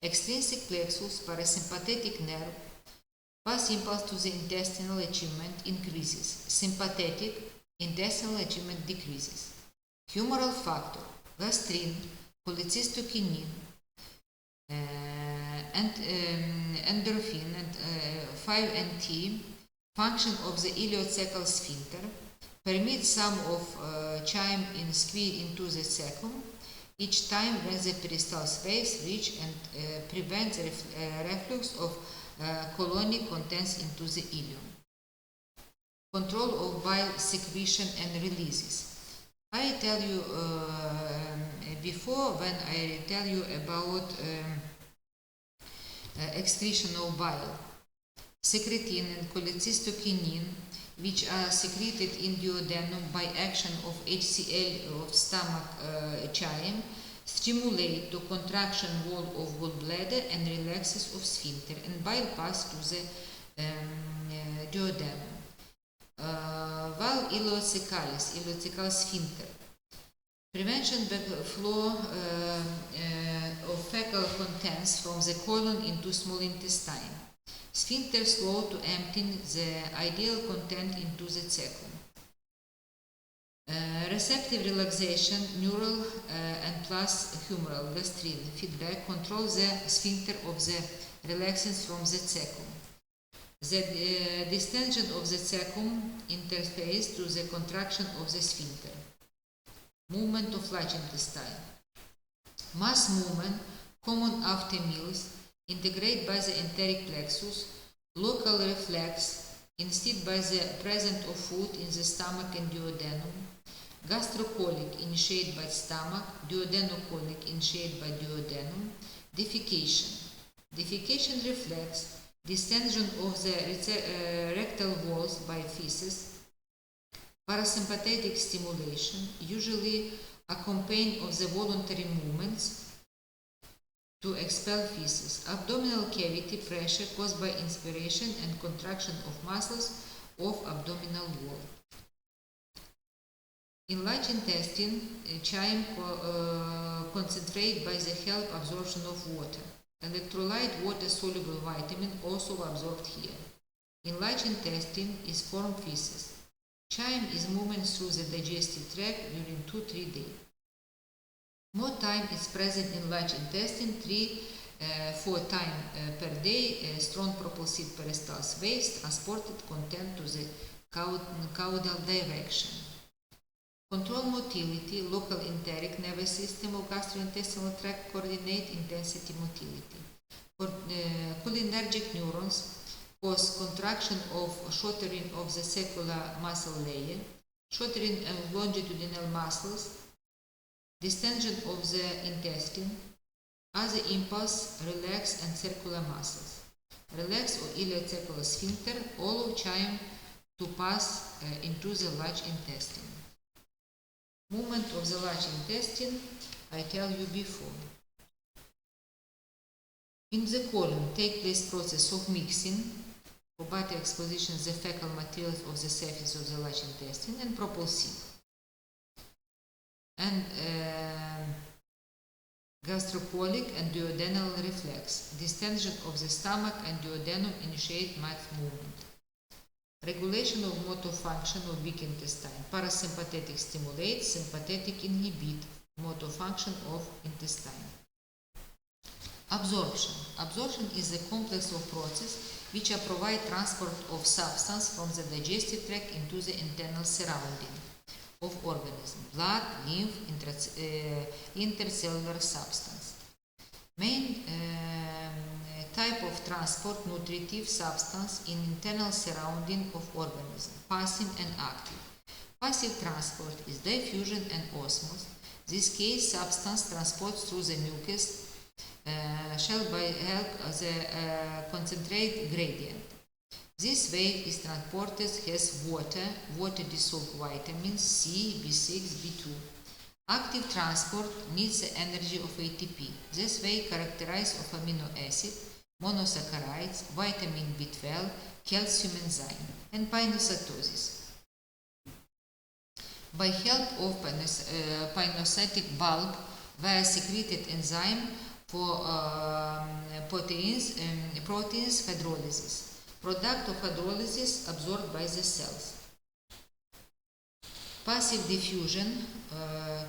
Extrinsic plexus, parasympathetic nerve, pass impulse to the intestinal achievement increases. Sympathetic, intestinal achievement decreases. Humoral factor, gastrin, cholecystokinin, and endorphin, and 5-NT, function of the ileocecal sphincter, permit some of chyme in squeeze into the cecum each time when the peristal space reach and prevent the reflux of colonic contents into the ileum. Control of bile secretion and releases. I tell you before, when I tell you about excretion of bile, secretin and cholecystokinin, which are secreted in duodenum by action of HCl of stomach chyme, stimulate the contraction wall of gallbladder and relaxes of sphincter, and bile pass to the duodenum. While ileocecal sphincter, prevention backflow of fecal contents from the colon into small intestine. Sphincter slow to emptying the ideal content into the cecum. Receptive relaxation, neural and plus humoral gastrin feedback control the sphincter of the relaxants from the cecum. The distension of the cecum interface to the contraction of the sphincter. Movement of large intestine. Mass movement, common after meals, integrate by the enteric plexus, local reflex, instead by the presence of food in the stomach and duodenum, gastrocolic initiated by stomach, duodenocolic initiated by duodenum, defecation. Defecation reflex, distension of the rectal walls by feces, parasympathetic stimulation, usually accompanied of the voluntary movements to expel feces, abdominal cavity pressure caused by inspiration and contraction of muscles of abdominal wall. In large intestine, chyme concentrate by the help absorption of water. Electrolyte water-soluble vitamin also absorbed here. In large intestine is formed feces. Chyme is movement through the digestive tract during 2-3 days. More time is present in large intestine 3-4 times per day. Strong propulsive peristalsis waste transported content to the caudal direction. Control motility, local enteric nervous system of gastrointestinal tract coordinate intensity motility. Cholinergic neurons cause contraction of shortening of the sacral muscle layer, shortening of longitudinal muscles, distension of the intestine, other impulse, relax and circular muscles. Relax or ileocecal sphincter, all of chyme to pass into the large intestine. Movement of the large intestine, I tell you before. In the colon take place process of mixing, for body exposition the fecal materials of the surface of the large intestine, and propulsive. And gastrocolic and duodenal reflex, distension of the stomach and duodenum initiate mouth movement. Regulation of motor function of weak intestine. Parasympathetic stimulate, sympathetic inhibit motor function of intestine. Absorption. Absorption is a complex of processes which provide transport of substance from the digestive tract into the internal surrounding of organism, blood, lymph, intercellular substance. Main transport nutritive substance in internal surrounding of organism, passive and active. Passive transport is diffusion and osmosis. This case, substance transports through the mucus shall by help of the concentrate gradient. This wave is transported as water dissolved vitamins C, B6, B2. Active transport needs the energy of ATP. This way characterized of amino acid, monosaccharides, vitamin B12, calcium enzyme, and pinocytosis. By help of pinocytic bulb via secreted enzyme for proteins hydrolysis. Product of hydrolysis absorbed by the cells. Passive diffusion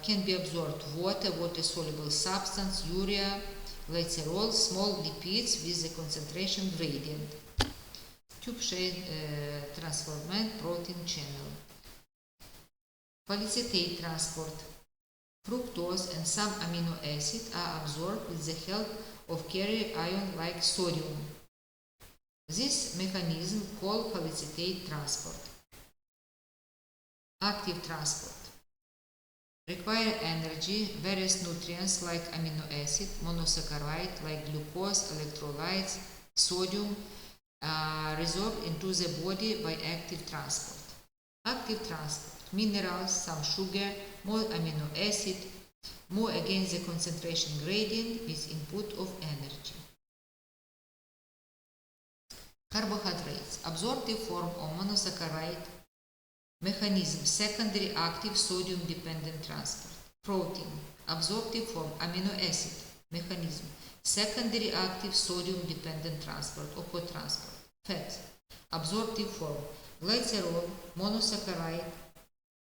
can be absorbed water-soluble substance, urea, glycerol, small lipids with the concentration gradient. Tube-shaped transformed protein channel. Phosphatate transport. Fructose and some amino acid are absorbed with the help of carrier ion like sodium. This mechanism called phosphatate transport. Active transport. Require energy, various nutrients like amino acid, monosaccharide like glucose, electrolytes, sodium resolved into the body by active transport. Active transport. Minerals, some sugar, more amino acid, more against the concentration gradient with input of energy. Carbohydrates. Absorptive form of monosaccharide mechanism, secondary active sodium dependent transport. Protein. Absorptive form amino acid mechanism, secondary active sodium dependent transport or co-transport. Fat. Absorptive form glycerol, monosaccharide,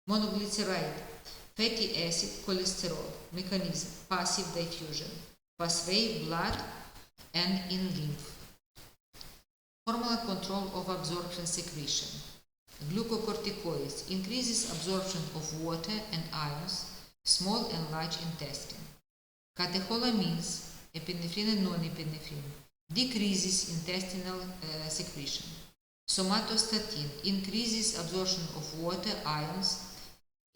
monoglyceride, fatty acid, cholesterol. Mechanism, passive diffusion, pathway, blood and in lymph. Hormonal control of absorption secretion. Glucocorticoids increases absorption of water and ions, small and large intestine. Catecholamines, epinephrine and non-epinephrine, decreases intestinal secretion. Somatostatin increases absorption of water, ions,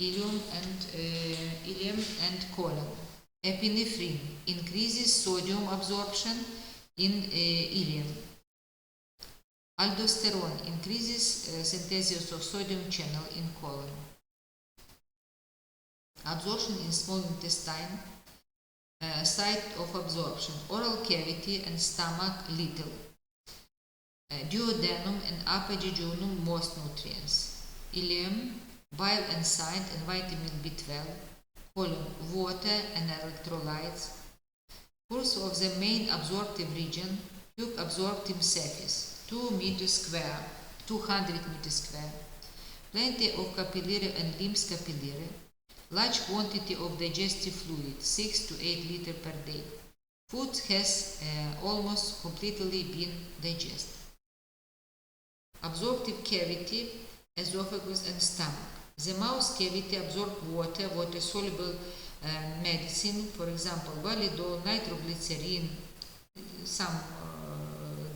ileum and colon. Epinephrine increases sodium absorption in ileum. Aldosterone increases synthesis of sodium channel in colon. Absorption in small intestine, site of absorption, oral cavity and stomach little. Duodenum and upper jejunum most nutrients. Ileum, bile and side and vitamin B12. Colon, water and electrolytes. Course of the main absorptive region, tube absorptive surface. 2 meters square, 200 meters square, plenty of capillary and limbs capillary, large quantity of digestive fluid, 6 to 8 liters per day. Food has almost completely been digested. Absorptive cavity, esophagus and stomach. The mouth cavity absorbs water-soluble medicine, for example, validol, nitroglycerin, some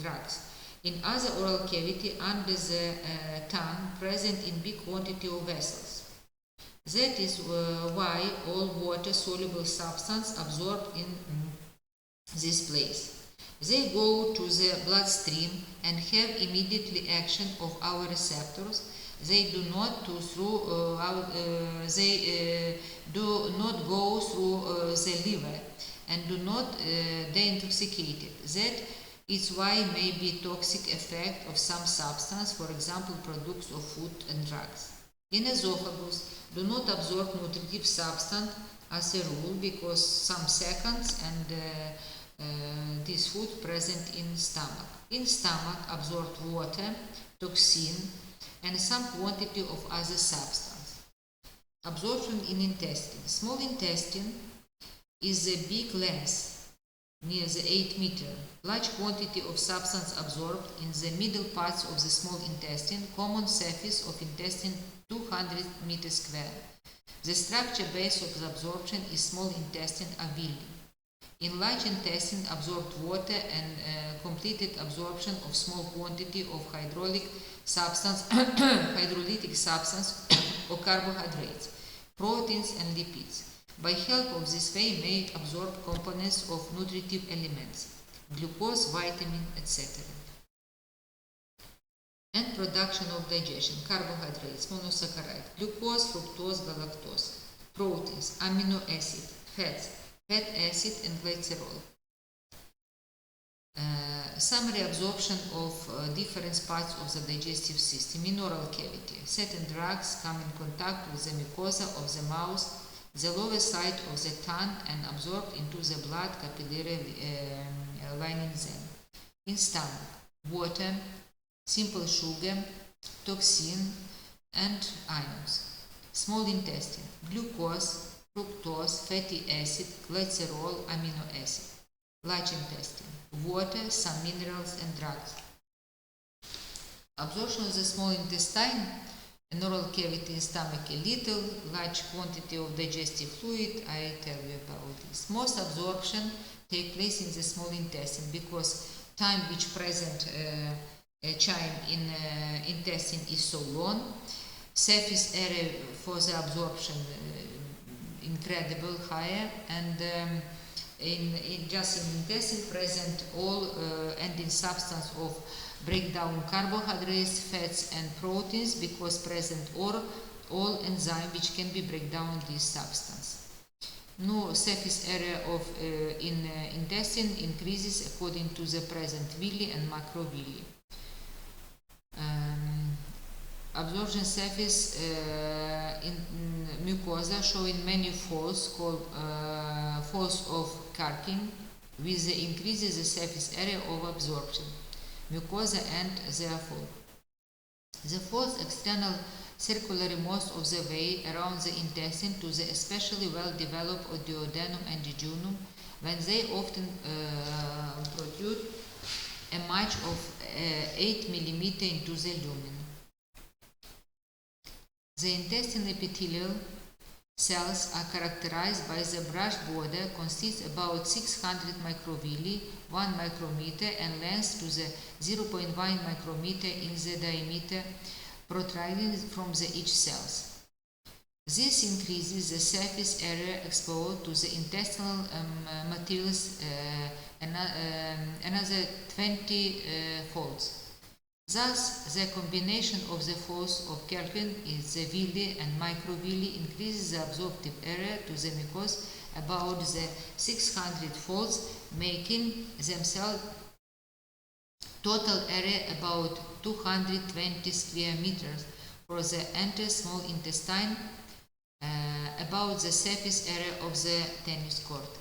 drugs. In other oral cavity under the tongue present in big quantity of vessels. That is why all water-soluble substance absorbed in this place. They go to the bloodstream and have immediately action of our receptors. They do not go through the liver and do not deintoxicate it. That is why may be toxic effect of some substance, for example, products of food and drugs. In esophagus, do not absorb nutritive substance as a rule because some seconds and this food present in stomach. In stomach, absorb water, toxin, and some quantity of other substance. Absorption in intestine. Small intestine is a big length, near the 8 meter. Large quantity of substance absorbed in the middle parts of the small intestine, common surface of intestine 200 meters square. The structure base of the absorption is small intestine are villi. In large intestine, absorbed water and completed absorption of small quantity of hydrolytic substance or carbohydrates, proteins and lipids. By help of this way may absorb components of nutritive elements, glucose, vitamin, etc. And production of digestion, carbohydrates, monosaccharide, glucose, fructose, galactose, proteins, amino acid, fats, fat acid and glycerol. Summary absorption of different parts of the digestive system in oral cavity. Certain drugs come in contact with the mucosa of the mouth, the lower side of the tongue, and absorbed into the blood capillary lining them. In stomach, water, simple sugar, toxin, and ions. Small intestine, glucose, fructose, fatty acid, glycerol, amino acid. Large intestine, water, some minerals and drugs. Absorption of the small intestine and oral cavity in stomach a little, large quantity of digestive fluid, I tell you about this. Most absorption take place in the small intestine because time which present chyme in intestine is so long. Surface area for the absorption incredible higher, and just in intestine present all ending substance of breakdown carbohydrates, fats and proteins because present all enzyme which can be break down this substance. No surface area of intestine increases according to the present villi and macrovilli. Absorption surface in mucosa showing many folds called folds of Karkin, with the increases the surface area of absorption, mucosa and their fold. The folds external circularly most of the way around the intestine to the especially well developed duodenum and jejunum, when they often protrude a much of 8 mm into the lumen. The intestinal epithelial cells are characterized by the brush border, consists about 600 microvilli, 1 micrometer, and length to the 0.1 micrometer in the diameter, protruding from the each cells. This increases the surface area exposed to the intestinal materials another 20 folds. Thus, the combination of the folds of Kerpen is the villi and microvilli increases the absorptive area to the mucosa about the 600 folds, making themselves total area about 220 square meters for the entire small intestine, about the surface area of the tennis court.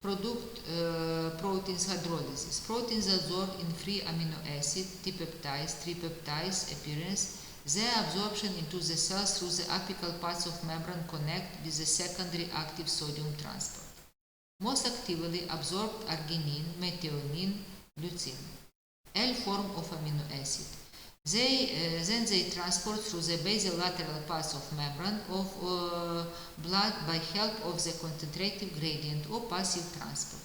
Proteins hydrolysis. Proteins absorbed in free amino acid, dipeptides, tripeptides appearance. Their absorption into the cells through the apical parts of membrane connect with the secondary active sodium transport. Most actively absorbed arginine, methionine, leucine, L form of amino acid. Then they transport through the basolateral parts of membrane of blood by help of the concentrative gradient or passive transport.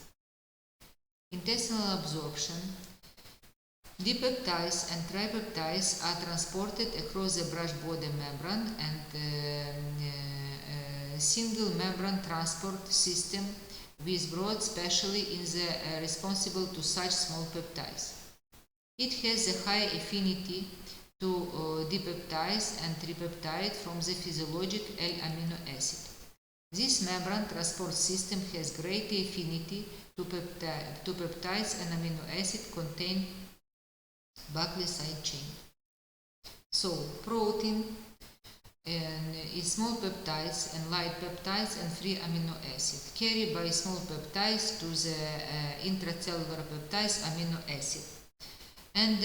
Intestinal absorption. Dipeptides and tripeptides are transported across the brush border membrane, and single membrane transport system with broad specially in the responsible to such small peptides. It has a high affinity to dipeptides and tripeptides from the physiologic L-amino acid. This membrane transport system has great affinity to peptides and amino acid contain Buckley side chain. So, protein is small peptides and light peptides and free amino acid carried by small peptides to the intracellular peptides amino acid. And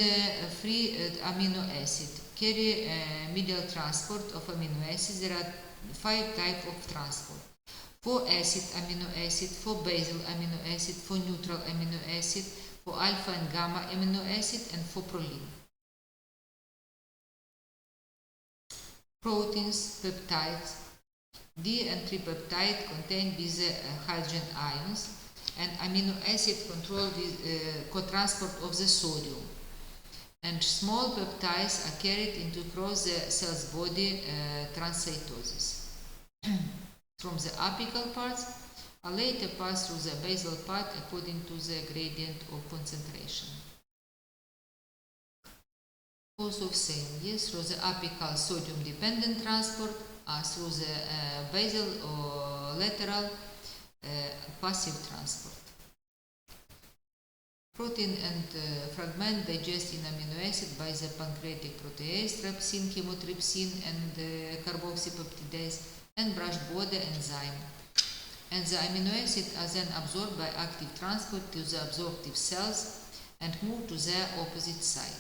free amino acid carry medial transport of amino acids. There are 5 types of transport: for acid amino acid, for basal amino acid, for neutral amino acid, for alpha and gamma amino acid, and for proline. Proteins, peptides, D and tripeptide contain with hydrogen ions, and amino acid control co-transport of the sodium. And small peptides are carried into across the cell's body transcytosis. From the apical parts are later passed through the basal part according to the gradient of concentration. Also same, yes, through the apical sodium-dependent transport, through the basal or lateral passive transport. Protein and fragment digest in amino acid by the pancreatic protease, trypsin, chymotrypsin, and carboxypeptidase, and brush border enzyme. And the amino acid are then absorbed by active transport to the absorptive cells and move to their opposite side.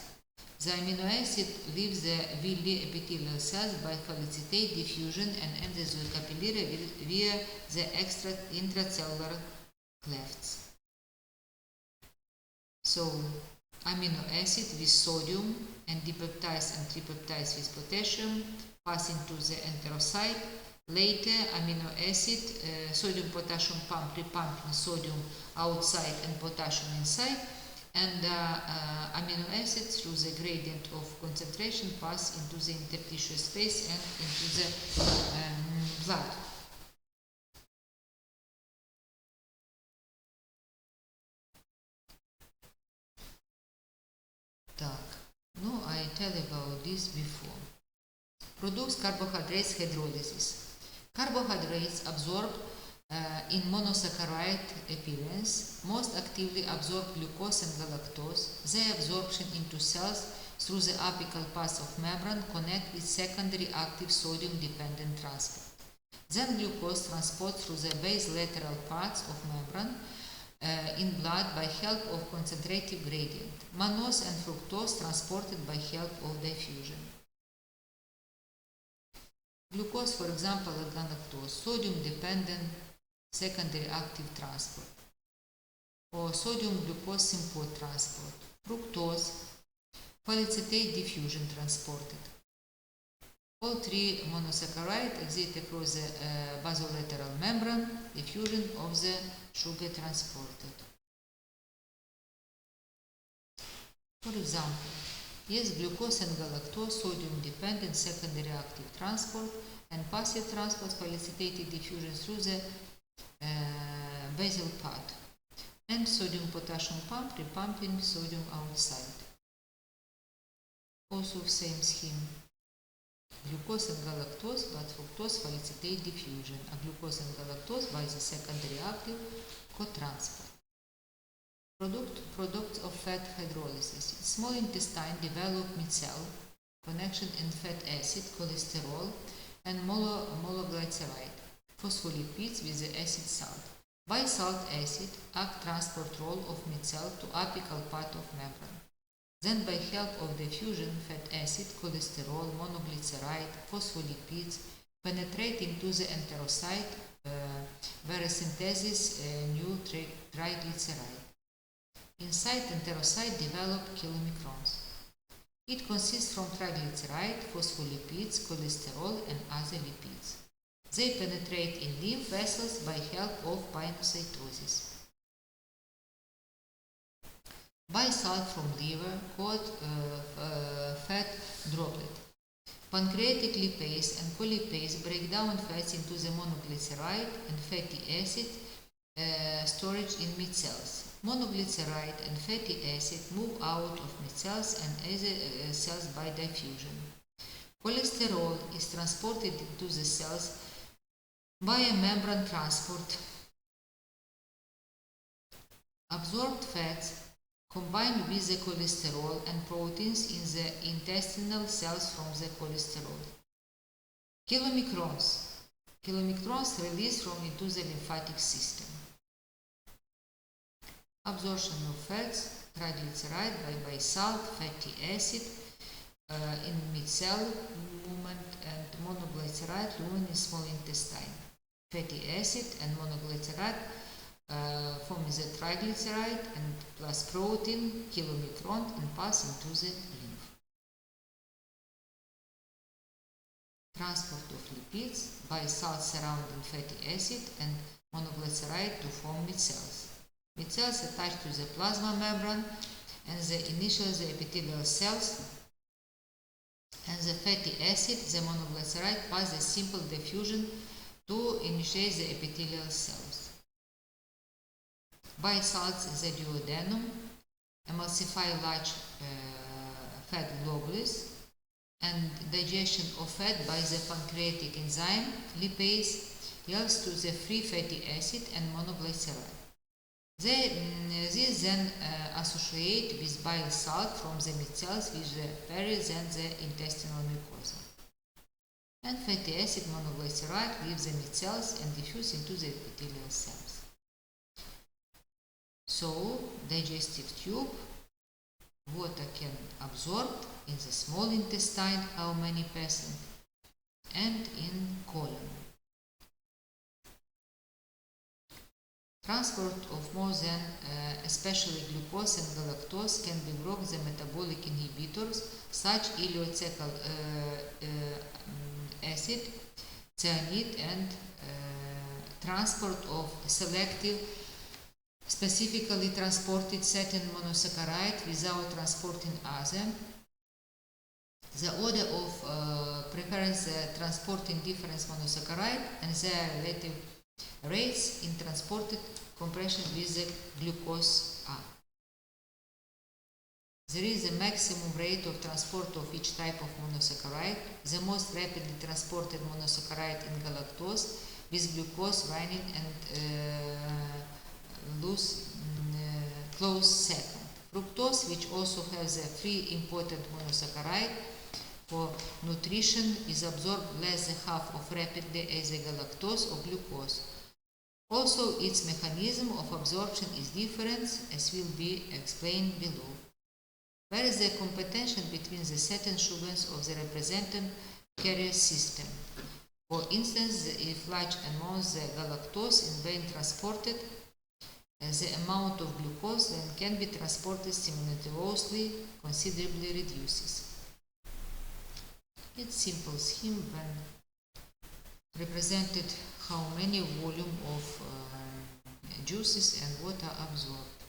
The amino acid leaves the villi epithelial cells by felicitate diffusion and enters the capillary via the intracellular clefts. So, amino acid with sodium and dipeptides and tripeptides with potassium pass into the enterocyte. Later, amino acid, sodium-potassium pump repumping sodium outside and potassium inside, and amino acids through the gradient of concentration pass into the intertissue space and into the blood. No, I tell about this before. Produce carbohydrates hydrolysis. Carbohydrates absorbed in monosaccharide appearance most actively absorb glucose and galactose. Their absorption into cells through the apical path of membrane connect with secondary active sodium-dependent transport. Then glucose transport through the base lateral parts of membrane in blood by help of concentrative gradient. Mannose and fructose transported by help of diffusion. Glucose, for example, and galactose, sodium-dependent secondary active transport, or sodium-glucose symport transport. Fructose, felicitate diffusion transported. All three monosaccharides exit across the basolateral membrane, diffusion of the sugar transported. For example, yes, glucose and galactose, sodium-dependent secondary active transport, and passive transport felicitated diffusion through the basal part, and sodium-potassium pump repumping sodium outside. Also same scheme. Glucose and galactose, but fructose felicitate diffusion, and glucose and galactose by the secondary active co-transport. Products of fat hydrolysis. Small intestine develop micelle connection in fat acid, cholesterol, and monoglyceride, phospholipids with the acid salt. By salt acid act transport role of micelle to apical part of membrane. Then by help of diffusion, fat acid, cholesterol, monoglyceride, phospholipids penetrate into the enterocyte where synthesis new triglyceride. Inside enterocyte develop chylomicrons. It consists from triglyceride, phospholipids, cholesterol, and other lipids. They penetrate in lymph vessels by help of pinocytosis. By salt from liver, called fat droplet. Pancreatic lipase and colipase break down fats into the monoglyceride and fatty acid storage in micelles. Monoglyceride and fatty acid move out of micelles and other cells by diffusion. Cholesterol is transported into the cells by a membrane transport. Absorbed fats combine with the cholesterol and proteins in the intestinal cells from the cholesterol. Chylomicrons. Chylomicrons release from into the lymphatic system. Absorption of fats, triglyceride by salt, fatty acid in micelle movement, and monoglyceride lumen in small intestine. Fatty acid and monoglyceride form the triglyceride and plus protein, chylomicron, and pass into the lymph. Transport of lipids. lipids, bisalts surrounding fatty acid, and monoglyceride to form micelles. Micelles attach to the plasma membrane and initially the epithelial cells, and the fatty acid, the monoglyceride, pass the simple diffusion to initiate the epithelial cells. Bisalts in the duodenum emulsify large fat globules, and digestion of fat by the pancreatic enzyme lipase yields to the free fatty acid and monoglyceride. These then associate with bile salt from the micelles, which bury then the intestinal mucosa. And fatty acid monoglyceride leaves the micelles and diffuse into the epithelial cells. So, digestive tube, water can absorb in the small intestine, how many percent, and in colon. Transport of more than, especially glucose and galactose, can be blocked the metabolic inhibitors such ileocetic acid, cyanide, and transport of selective, specifically transported certain monosaccharide without transporting other. The order of preference transporting different monosaccharide and their relative rates in transported compression with the glucose A. There is a maximum rate of transport of each type of monosaccharide. The most rapidly transported monosaccharide in galactose, with glucose, renin, and close second. Fructose, which also has a free imported monosaccharide for nutrition, is absorbed less than half of rapidly as a galactose or glucose. Also, its mechanism of absorption is different, as will be explained below. Where is the competition between the certain sugars of the represented carrier system? For instance, if large amounts of galactose is being transported, the amount of glucose then can be transported simultaneously considerably reduces. It's simple scheme when represented how many volume of juices and water absorbed.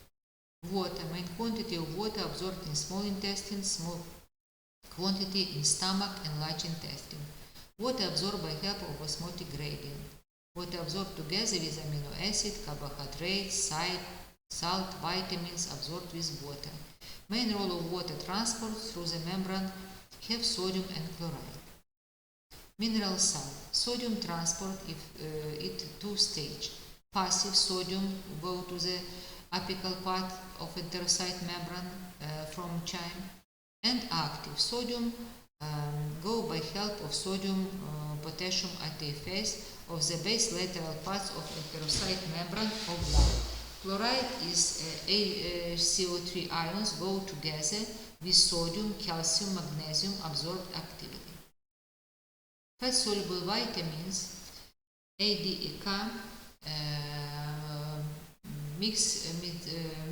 Water, main quantity of water absorbed in small intestine, small quantity in stomach and large intestine. Water absorbed by help of osmotic gradient. Water absorbed together with amino acid, carbohydrates, salt, vitamins absorbed with water. Main role of water transport through the membrane have sodium and chloride. Mineral salt. Sodium transport it two-stage. Passive sodium go to the apical part of enterocyte membrane from chyme, and active sodium go by help of sodium potassium ATFase of the base lateral parts of enterocyte membrane of blood. Chloride is CO3 ions go together with sodium, calcium, magnesium absorbed activity. Fat-soluble vitamins ADEK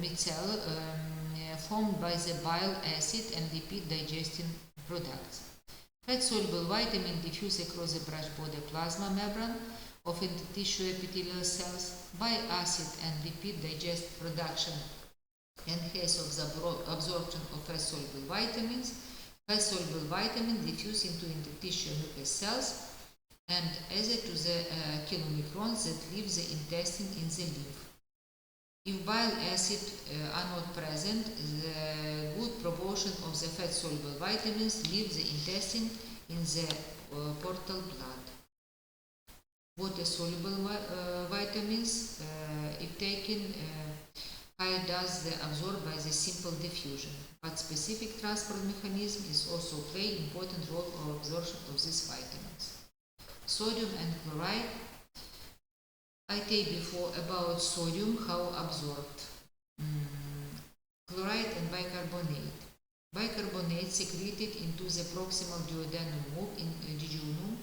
micelle formed by the bile acid and lipid digesting products. Fat-soluble vitamin diffuse across the brush border plasma membrane of intertissue epithelial cells. Bile acid and lipid digest production enhance of the absorption of fat-soluble vitamins. Fat-soluble vitamin diffuse into intertissue mucous cells and adhere to the chylomicrons that leave the intestine in the lymph. If bile acid are not present, the good proportion of the fat-soluble vitamins leave the intestine in the portal blood. Water-soluble vitamins, if taken, higher does the absorbed by the simple diffusion, but specific transport mechanism is also play important role of absorption of these vitamins. Sodium and chloride. I take before about sodium, how absorbed. Chloride and bicarbonate. Bicarbonate secreted into the proximal duodenum in jejunum,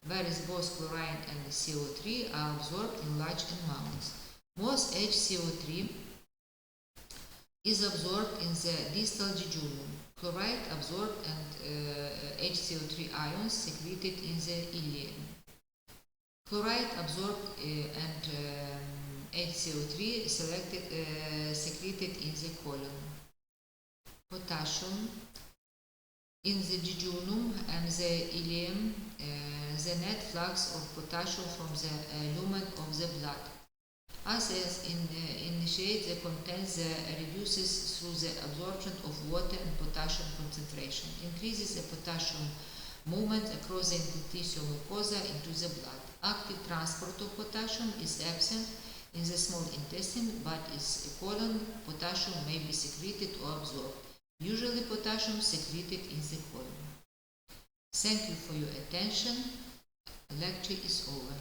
whereas both chloride and CO3 are absorbed in large amounts. Most HCO3 is absorbed in the distal jejunum. Chloride absorbed and HCO3 ions secreted in the ileum. Chloride absorbed and HCO3 secreted in the colon. Potassium in the jejunum and the ileum, the net flux of potassium from the lumen of the blood. As initiates the contents, reduces through the absorption of water and potassium concentration, increases the potassium movement across the interstitial mucosa into the blood. Active transport of potassium is absent in the small intestine, but in the colon, potassium may be secreted or absorbed. Usually potassium secreted in the colon. Thank you for your attention. The lecture is over.